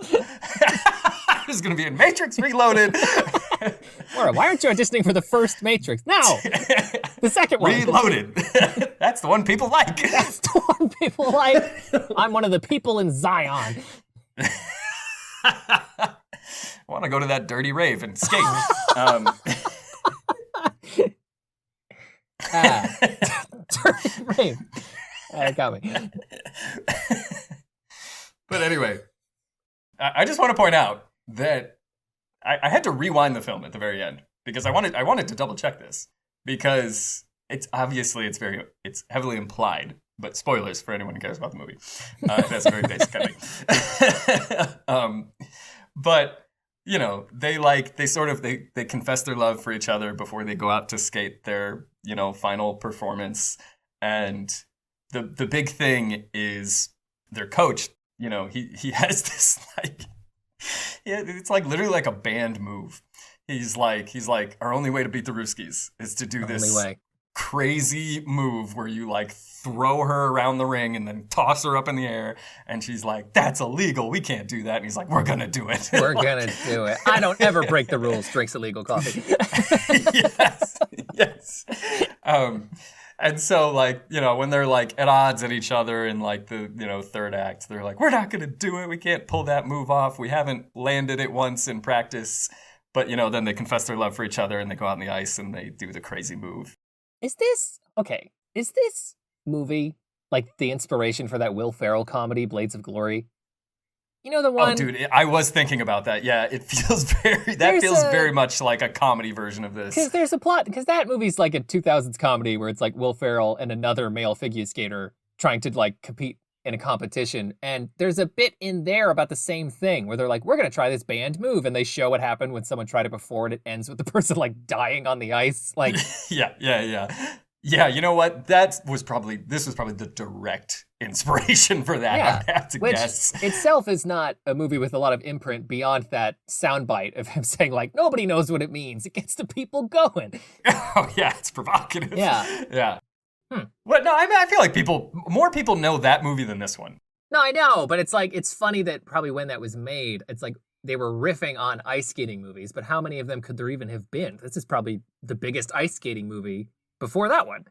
I was going to be in Matrix Reloaded. Moira, why aren't you auditioning for the first Matrix? No, the second one. Reloaded. That's the one people like. That's the one people like. I'm one of the people in Zion. I want to go to that dirty rave and skate. Dirty rave. That got me. But anyway, I just want to point out that I had to rewind the film at the very end because I wanted to double check this because it's obviously it's heavily implied, but spoilers for anyone who cares about the movie. That's a very basic ending. But you know, they confess their love for each other before they go out to skate their, you know, final performance. And the big thing is their coach, you know, he has this like, yeah, it's like literally like a band move. He's like, our only way to beat the Ruskies is to do this crazy move where you like throw her around the ring and then toss her up in the air, and she's like, that's illegal, we can't do that. And he's like, we're gonna do it. We're gonna do it. I don't ever break the rules. Drinks illegal coffee. yes. And so, like, you know, when they're like at odds at each other in like the, you know, third act, they're like, we're not gonna do it, we can't pull that move off, we haven't landed it once in practice. But, you know, then they confess their love for each other and they go out on the ice and they do the crazy move. Is this movie like the inspiration for that Will Ferrell comedy, Blades of Glory? You know the one? Oh, dude, I was thinking about that. Yeah, it feels very much like a comedy version of this. Because there's a plot, because that movie's like a 2000s comedy where it's like Will Ferrell and another male figure skater trying to like compete in a competition. And there's a bit in there about the same thing where they're like, we're going to try this band move. And they show what happened when someone tried it before and it ends with the person like dying on the ice. Like, Yeah, you know what? This was probably the direct inspiration for that. Yeah, I have to guess. Itself is not a movie with a lot of imprint beyond that soundbite of him saying like, nobody knows what it means. It gets the people going. Oh yeah, it's provocative. Yeah. Yeah. Well, no, I mean, I feel like more people know that movie than this one. No, I know, but it's like, it's funny that probably when that was made, it's like they were riffing on ice skating movies, but how many of them could there even have been? This is probably the biggest ice skating movie before that one.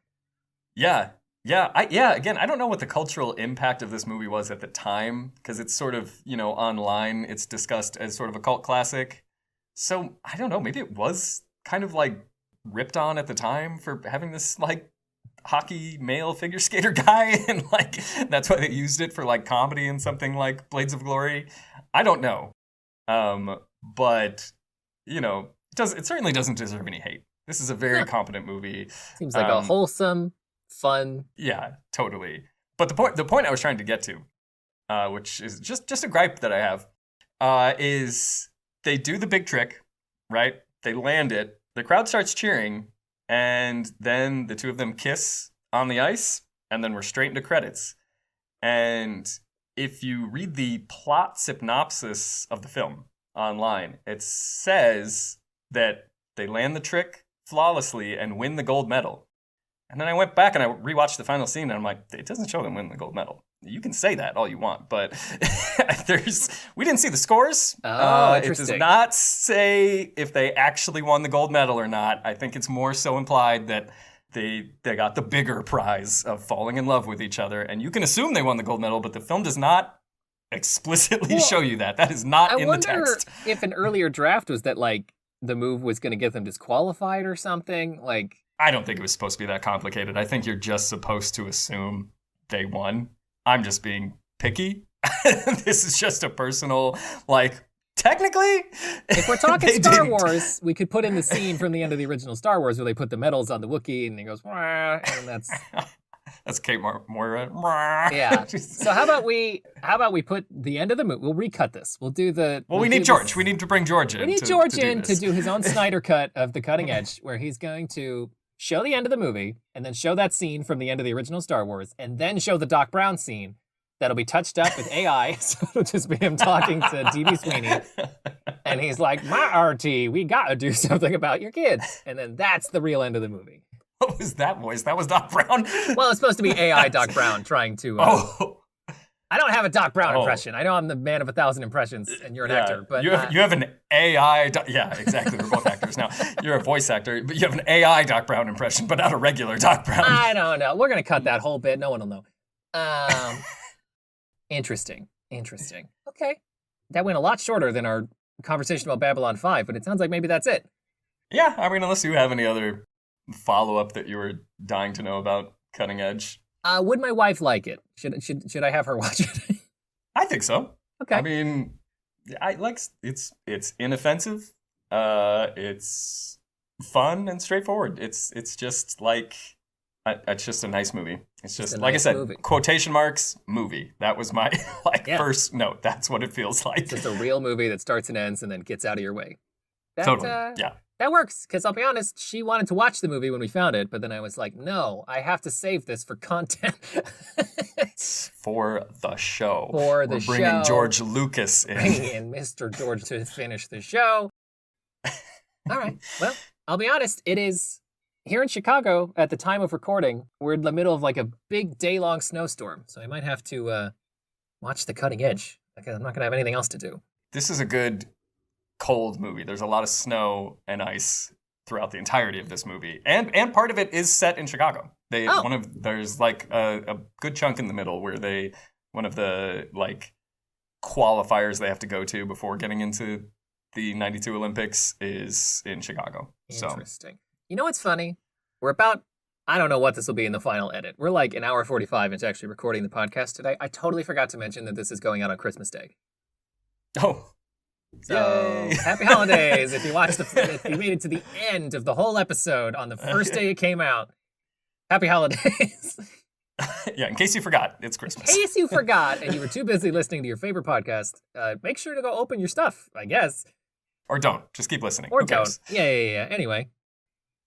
Yeah. Again, I don't know what the cultural impact of this movie was at the time, because it's sort of, you know, online, it's discussed as sort of a cult classic. So I don't know, maybe it was kind of like ripped on at the time for having this like hockey male figure skater guy, and like that's why they used it for like comedy and something like Blades of Glory. I don't know. But you know, it certainly doesn't deserve any hate. This is a very competent movie. Seems like a wholesome, fun. Yeah, totally. But the point I was trying to get to, which is just a gripe that I have, is they do the big trick, right? They land it. The crowd starts cheering, and then the two of them kiss on the ice, and then we're straight into credits. And if you read the plot synopsis of the film online, it says that they land the trick flawlessly and win the gold medal. And then I went back and I rewatched the final scene, and I'm like, it doesn't show them win the gold medal. You can say that all you want, but we didn't see the scores. Oh, it does not say if they actually won the gold medal or not. I think it's more so implied that they got the bigger prize of falling in love with each other. And you can assume they won the gold medal, but the film does not explicitly show you that. That is not in the text. I wonder if an earlier draft was that like the move was going to get them disqualified or something. Like, I don't think it was supposed to be that complicated. I think you're just supposed to assume they won. I'm just being picky. This is just a personal, like, technically. If we're talking Star Wars, we could put in the scene from the end of the original Star Wars where they put the medals on the Wookiee and he goes, wah, and that's Kate Moira. Yeah. So how about we put the end of the movie? We'll recut this. We'll do the. Well, we need George. We need to bring George in. We need George in to do his own Snyder cut of the cutting edge, where he's going to show the end of the movie and then show that scene from the end of the original Star Wars, and then show the Doc Brown scene that'll be touched up with AI. So it'll just be him talking to D.B. Sweeney. And he's like, my RT, we gotta do something about your kids. And then that's the real end of the movie. What was that voice? That was Doc Brown? Well, it's supposed to be AI Doc Brown trying to... I don't have a Doc Brown impression. I know I'm the man of 1,000 impressions, and you're an actor. But you have an AI... Yeah, exactly. We're both actors now. You're a voice actor, but you have an AI Doc Brown impression, but not a regular Doc Brown. I don't know. We're going to cut that whole bit. No one will know. Interesting. Okay. That went a lot shorter than our conversation about Babylon 5, but it sounds like maybe that's it. Yeah, I mean, unless you have any other follow-up that you were dying to know about Cutting Edge. Would my wife like it? Should I have her watch it? I think so. Okay. I mean, it's inoffensive. It's fun and straightforward. It's just like it's just a nice movie. It's just like I said, movie. Quotation marks movie. That was my first note. That's what it feels like. It's just a real movie that starts and ends and then gets out of your way. Totally. Yeah. That works, because I'll be honest, she wanted to watch the movie when we found it, but then I was like, no, I have to save this for content. For the show. We're bringing George Lucas in. Bringing in Mr. George to finish the show. All right. Well, I'll be honest, it is, here in Chicago, at the time of recording, we're in the middle of like a big day-long snowstorm, so I might have to watch The Cutting Edge, because I'm not going to have anything else to do. This is a good... cold movie. There's a lot of snow and ice throughout the entirety of this movie, and part of it is set in Chicago. There's like a good chunk in the middle where one of the like qualifiers they have to go to before getting into the '92 Olympics is in Chicago. Interesting. So. You know what's funny? We're about, I don't know what this will be in the final edit. We're like an hour 45 into actually recording the podcast today. I totally forgot to mention that this is going out on Christmas Day. Oh. So, yay. Happy holidays if you made it to the end of the whole episode on the first day it came out. Happy holidays. Yeah, in case you forgot, it's Christmas. In case you forgot and you were too busy listening to your favorite podcast, make sure to go open your stuff, I guess. Or don't. Just keep listening. Or don't. Yeah. Anyway.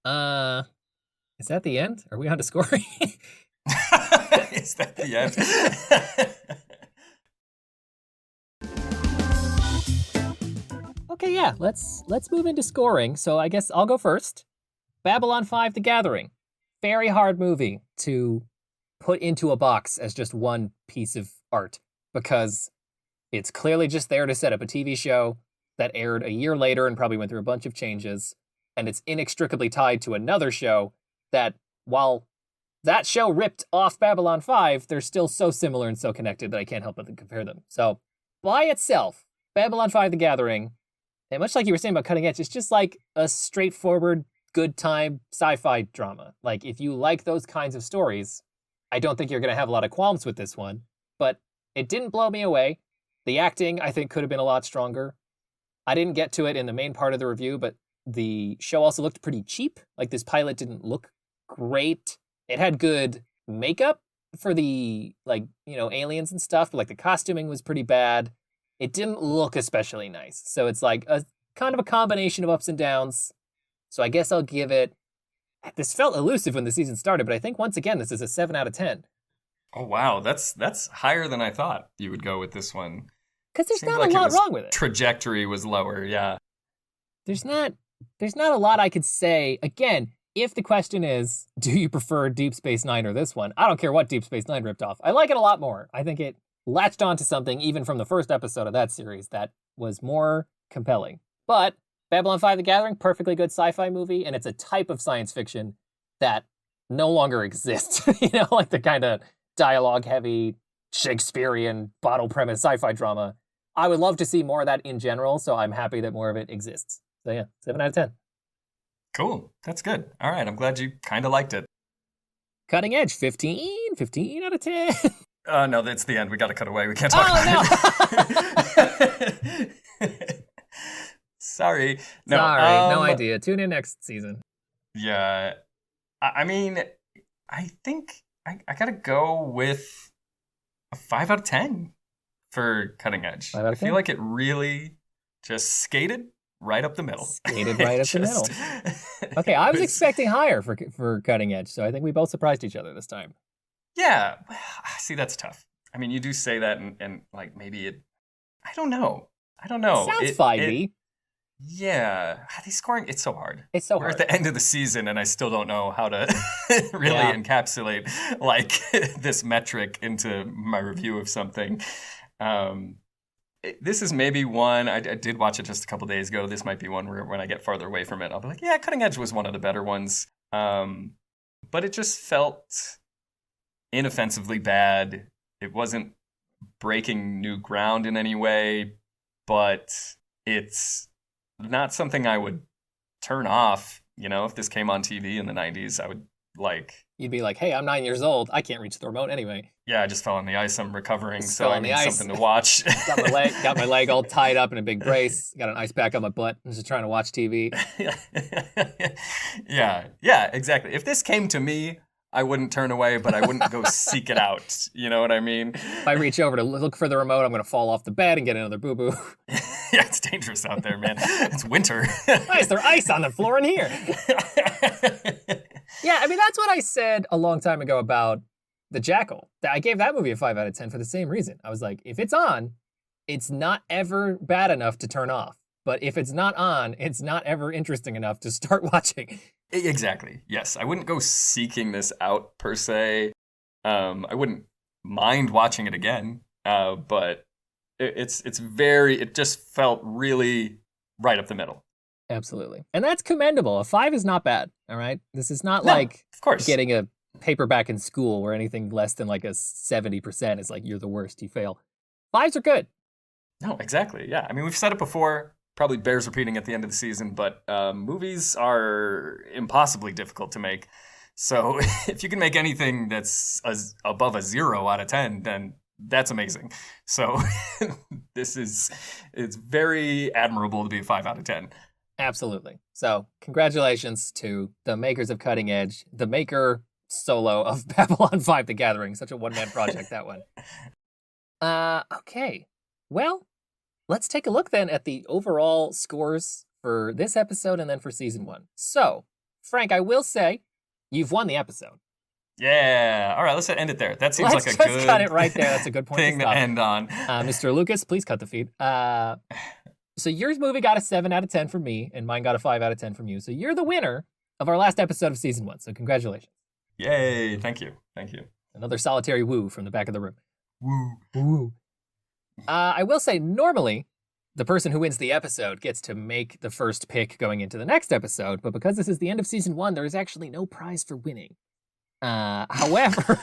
Is that the end? Are we on to scoring? Is that the end? Okay, yeah, let's move into scoring. So I guess I'll go first. Babylon 5: The Gathering. Very hard movie to put into a box as just one piece of art, because it's clearly just there to set up a TV show that aired a year later and probably went through a bunch of changes, and it's inextricably tied to another show that, while that show ripped off Babylon 5, they're still so similar and so connected that I can't help but compare them. So, by itself, Babylon 5: The Gathering, and much like you were saying about Cutting Edge, it's just like a straightforward, good time sci-fi drama. Like, if you like those kinds of stories, I don't think you're going to have a lot of qualms with this one. But it didn't blow me away. The acting, I think, could have been a lot stronger. I didn't get to it in the main part of the review, but the show also looked pretty cheap. Like, this pilot didn't look great. It had good makeup for the, like, you know, aliens and stuff, but, like, the costuming was pretty bad. It didn't look especially nice. So it's like a kind of a combination of ups and downs. So I guess I'll give it... This felt elusive when the season started, but I think once again, this is a 7 out of 10. Oh, wow. That's higher than I thought you would go with this one. Because there's not a lot wrong with it. Trajectory was lower, yeah. There's not a lot I could say. Again, if the question is, do you prefer Deep Space Nine or this one? I don't care what Deep Space Nine ripped off. I like it a lot more. I think it latched onto something, even from the first episode of that series, that was more compelling. But Babylon 5: The Gathering, perfectly good sci-fi movie, and it's a type of science fiction that no longer exists. You know, like the kind of dialogue-heavy, Shakespearean, bottle premise sci-fi drama. I would love to see more of that in general, so I'm happy that more of it exists. So yeah, 7 out of 10. Cool. That's good. All right, I'm glad you kind of liked it. Cutting Edge, 15 out of 10. No, that's the end. We got to cut away. We can't talk about it. Sorry. No, no idea. Tune in next season. Yeah. I mean, I think I got to go with a 5 out of 10 for Cutting Edge. 5 out of 10? I feel like it really just skated right up the middle. Skated right up the middle. Okay, I was expecting higher for Cutting Edge, so I think we both surprised each other this time. Yeah. See, that's tough. I mean, you do say that, and like, maybe it... I don't know. Sounds 5-y. Yeah, these scoring, it's so hard. It's so We're hard. at the end of the season, and I still don't know how to really Yeah. encapsulate like this metric into my review of something. This is maybe one I did watch it just a couple days ago. This might be one where when I get farther away from it, I'll be like, yeah, Cutting Edge was one of the better ones. But it just felt inoffensively bad. It wasn't breaking new ground in any way, but it's not something I would turn off. You know, if this came on TV in the 90s, I would You'd be like, hey, I'm 9 years old. I can't reach the remote anyway. yeah, I just fell on the ice. I'm recovering, Just so fell I on the need ice. something to watch. Got my leg all tied up in a big brace. Got an ice pack on my butt. I'm just trying to watch TV. Yeah, exactly. If this came to me, I wouldn't turn away, but I wouldn't go seek it out. You know what I mean? If I reach over to look for the remote, I'm going to fall off the bed and get another boo-boo. Yeah, it's dangerous out there, man. It's winter. Why is there ice on the floor in here? Yeah, I mean, that's what I said a long time ago about The Jackal. I gave that movie a 5 out of 10 for the same reason. I was like, if it's on, it's not ever bad enough to turn off. But if it's not on, it's not ever interesting enough to start watching. Exactly. Yes, I wouldn't go seeking this out per se. I wouldn't mind watching it again, but it just felt really right up the middle. Absolutely. And that's commendable. A 5 is not bad, all right? This is not No, like of course. getting a paperback in school where anything less than like a 70% is like you're the worst, you fail. 5s are good. No, exactly. Yeah. I mean, we've said it before, probably bears repeating at the end of the season, but movies are impossibly difficult to make. So if you can make anything that's above a 0 out of 10, then that's amazing. So it's very admirable to be a 5 out of 10. Absolutely. So congratulations to the makers of Cutting Edge, the maker solo of Babylon 5 The Gathering. Such a one-man project, that one. Okay. Well, let's take a look then at the overall scores for this episode and then for season 1. So, Frank, I will say you've won the episode. Yeah. All right, let's end it there. That seems Let's like a just good cut it right there. That's a good point thing to to stop. end on. Mr. Lucas, please cut the feed. So your movie got a 7 out of 10 from me, and mine got a 5 out of 10 from you. So you're the winner of our last episode of season 1. So congratulations. Yay. Thank you. Thank you. Another solitary woo from the back of the room. Woo. Woo. I will say, normally, the person who wins the episode gets to make the first pick going into the next episode, but because this is the end of season 1, there is actually no prize for winning. However,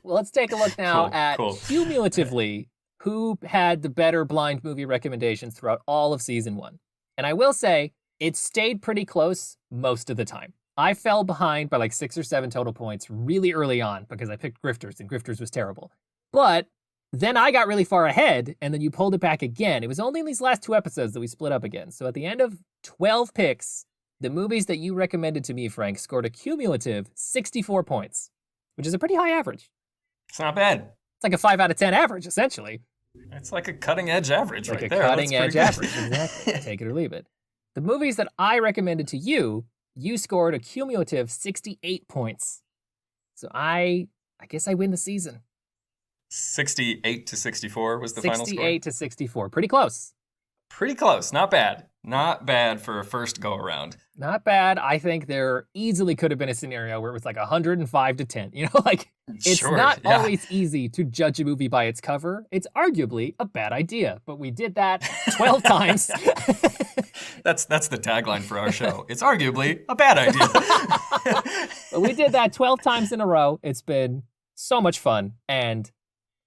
well, let's take a look now at cumulatively who had the better blind movie recommendations throughout all of season 1. And I will say, it stayed pretty close most of the time. I fell behind by like 6 or 7 total points really early on because I picked Grifters, and Grifters was terrible. But then I got really far ahead, and then you pulled it back again. It was only in these last 2 episodes that we split up again. So at the end of 12 picks, the movies that you recommended to me, Frank, scored a cumulative 64 points, which is a pretty high average. It's not bad. It's like a 5 out of 10 average, essentially. It's like a cutting edge average Like right a there. cutting edge good. average, exactly. Take it or leave it. The movies that I recommended to you, you scored a cumulative 68 points. So I guess I win the season. 68 to 64 was the final score. 68 to 64. Pretty close. Pretty close. Not bad. Not bad for a first go around. Not bad. I think there easily could have been a scenario where it was like 105 to 10. You know, like it's Sure, not yeah. always easy to judge a movie by its cover. It's arguably a bad idea, but we did that 12 times. That's the tagline for our show. It's arguably a bad idea. But we did that 12 times in a row. It's been so much fun. And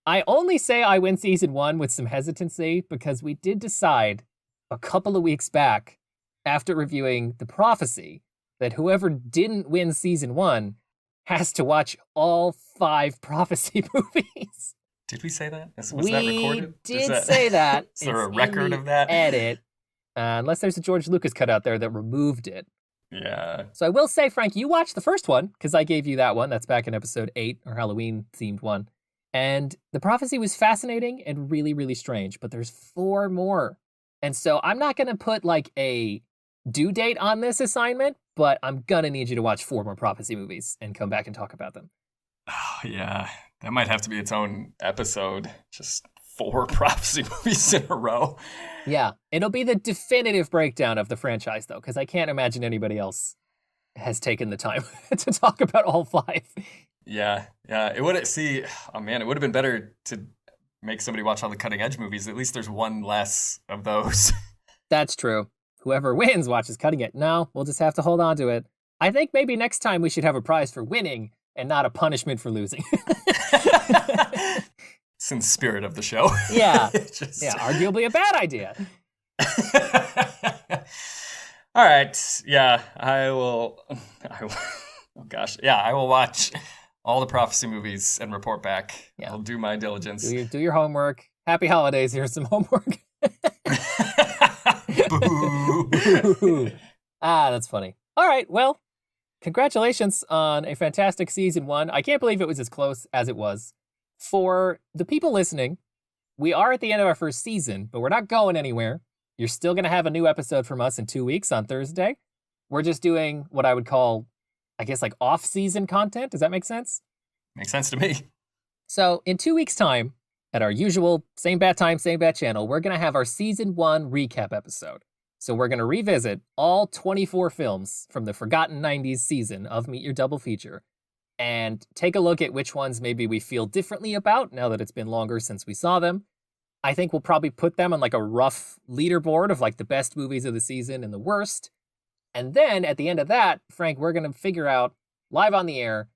I only say I win season 1 with some hesitancy because we did decide a couple of weeks back after reviewing The Prophecy that whoever didn't win season 1 has to watch all 5 Prophecy movies. Did we say that? Was We that recorded? did say that. Is there a It's in record the of that? Edit. Unless there's a George Lucas cut out there that removed it. Yeah. So I will say, Frank, you watched the first one because I gave you that one. That's back in episode 8, our Halloween-themed one. And The Prophecy was fascinating and really, really strange, but there's 4 more. And so I'm not going to put like a due date on this assignment, but I'm going to need you to watch 4 more Prophecy movies and come back and talk about them. Oh, yeah. That might have to be its own episode. Just 4 prophecy movies in a row. Yeah, it'll be the definitive breakdown of the franchise, though, because I can't imagine anybody else has taken the time to talk about all 5. Yeah. It would it would have been better to make somebody watch all the cutting edge movies. At least there's one less of those. That's true. Whoever wins watches Cutting It. No, we'll just have to hold on to it. I think maybe next time we should have a prize for winning and not a punishment for losing. It's in the spirit of the show. Yeah. Yeah, arguably a bad idea. All right. Yeah, I will. Oh gosh. Yeah, I will watch all the prophecy movies and report back. Yeah. I'll do my diligence. Do your homework. Happy holidays. Here's some homework. Boo. That's funny. All right. Well, congratulations on a fantastic season 1. I can't believe it was as close as it was. For the people listening, we are at the end of our first season, but we're not going anywhere. You're still going to have a new episode from us in 2 weeks on Thursday. We're just doing what I would call, I guess, like off-season content. Does that make sense? Makes sense to me. So in 2 weeks' time, at our usual same bat time, same bat channel, we're going to have our season 1 recap episode. So we're going to revisit all 24 films from the forgotten 90s season of Meet Your Double Feature and take a look at which ones maybe we feel differently about now that it's been longer since we saw them. I think we'll probably put them on like a rough leaderboard of like the best movies of the season and the worst. And then at the end of that, Frank, we're going to figure out live on the air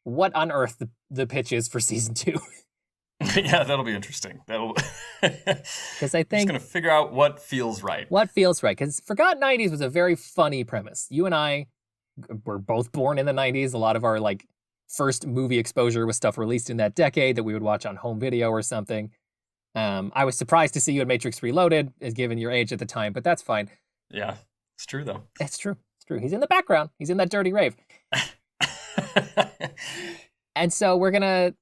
what on earth the pitch is for season 2. Yeah, that'll be interesting. Because I think just gonna figure out what feels right. What feels right? Because Forgotten 90s was a very funny premise. You and I were both born in the 90s. A lot of our like first movie exposure was stuff released in that decade that we would watch on home video or something. I was surprised to see you at Matrix Reloaded, as given your age at the time, but that's fine. Yeah, it's true though. It's true. He's in the background. He's in that dirty rave. And so we're gonna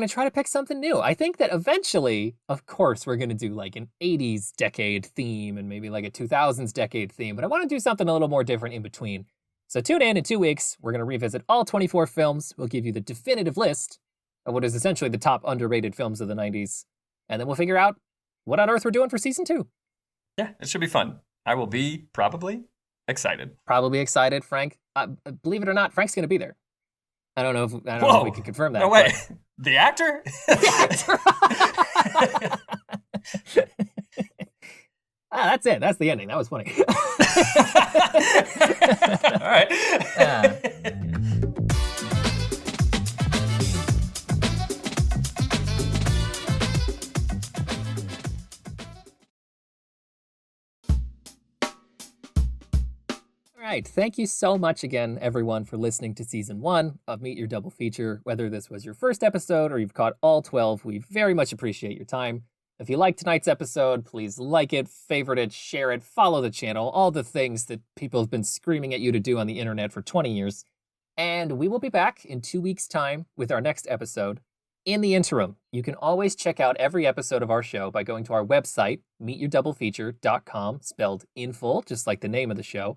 try to pick something new. I think that eventually, of course, we're gonna do like an 80s decade theme and maybe like a 2000s decade theme, but I want to do something a little more different in between. So tune in 2 weeks. We're gonna revisit all 24 films. We'll give you the definitive list of what is essentially the top underrated films of the 90s. And then we'll figure out what on earth we're doing for season 2. Yeah, it should be fun. I will be probably excited. Probably excited, Frank. Believe it or not, Frank's gonna be there. I don't know if we can confirm that. No way. But... The actor? The actor. That's it. That's the ending. That was funny. All right. All right. Thank you so much again, everyone, for listening to season 1 of Meet Your Double Feature. Whether this was your first episode or you've caught all 12, we very much appreciate your time. If you liked tonight's episode, please like it, favorite it, share it, follow the channel, all the things that people have been screaming at you to do on the internet for 20 years. And we will be back in 2 weeks' time with our next episode. In the interim, you can always check out every episode of our show by going to our website, meetyourdoubleFeature.com, spelled in full, just like the name of the show.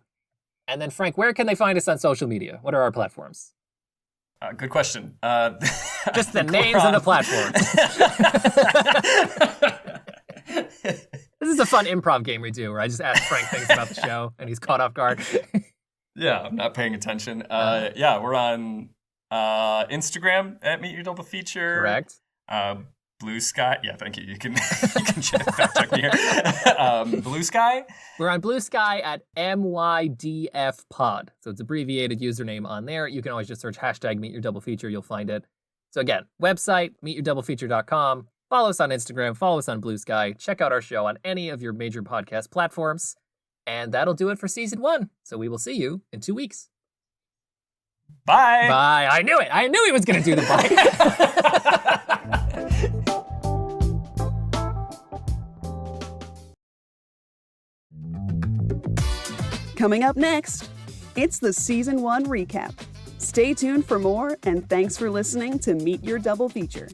And then, Frank, where can they find us on social media? What are our platforms? Good question. Just the names of the platforms. This is a fun improv game we do where I just ask Frank things about the show and he's caught off guard. Yeah, I'm not paying attention. Yeah, we're on Instagram at Meet Your Double Feature. Correct. Blue Sky. Yeah, thank you. You can fact check me here. Blue Sky. We're on Blue Sky at MYDF Pod. So it's abbreviated username on there. You can always just search hashtag Meet Your Double Feature. You'll find it. So again, website, meetyourdoublefeature.com. Follow us on Instagram. Follow us on Blue Sky. Check out our show on any of your major podcast platforms. And that'll do it for season 1. So we will see you in 2 weeks. Bye. Bye. I knew it. I knew he was going to do the bye. Coming up next, it's the Season 1 recap. Stay tuned for more, and thanks for listening to Meet Your Double Feature.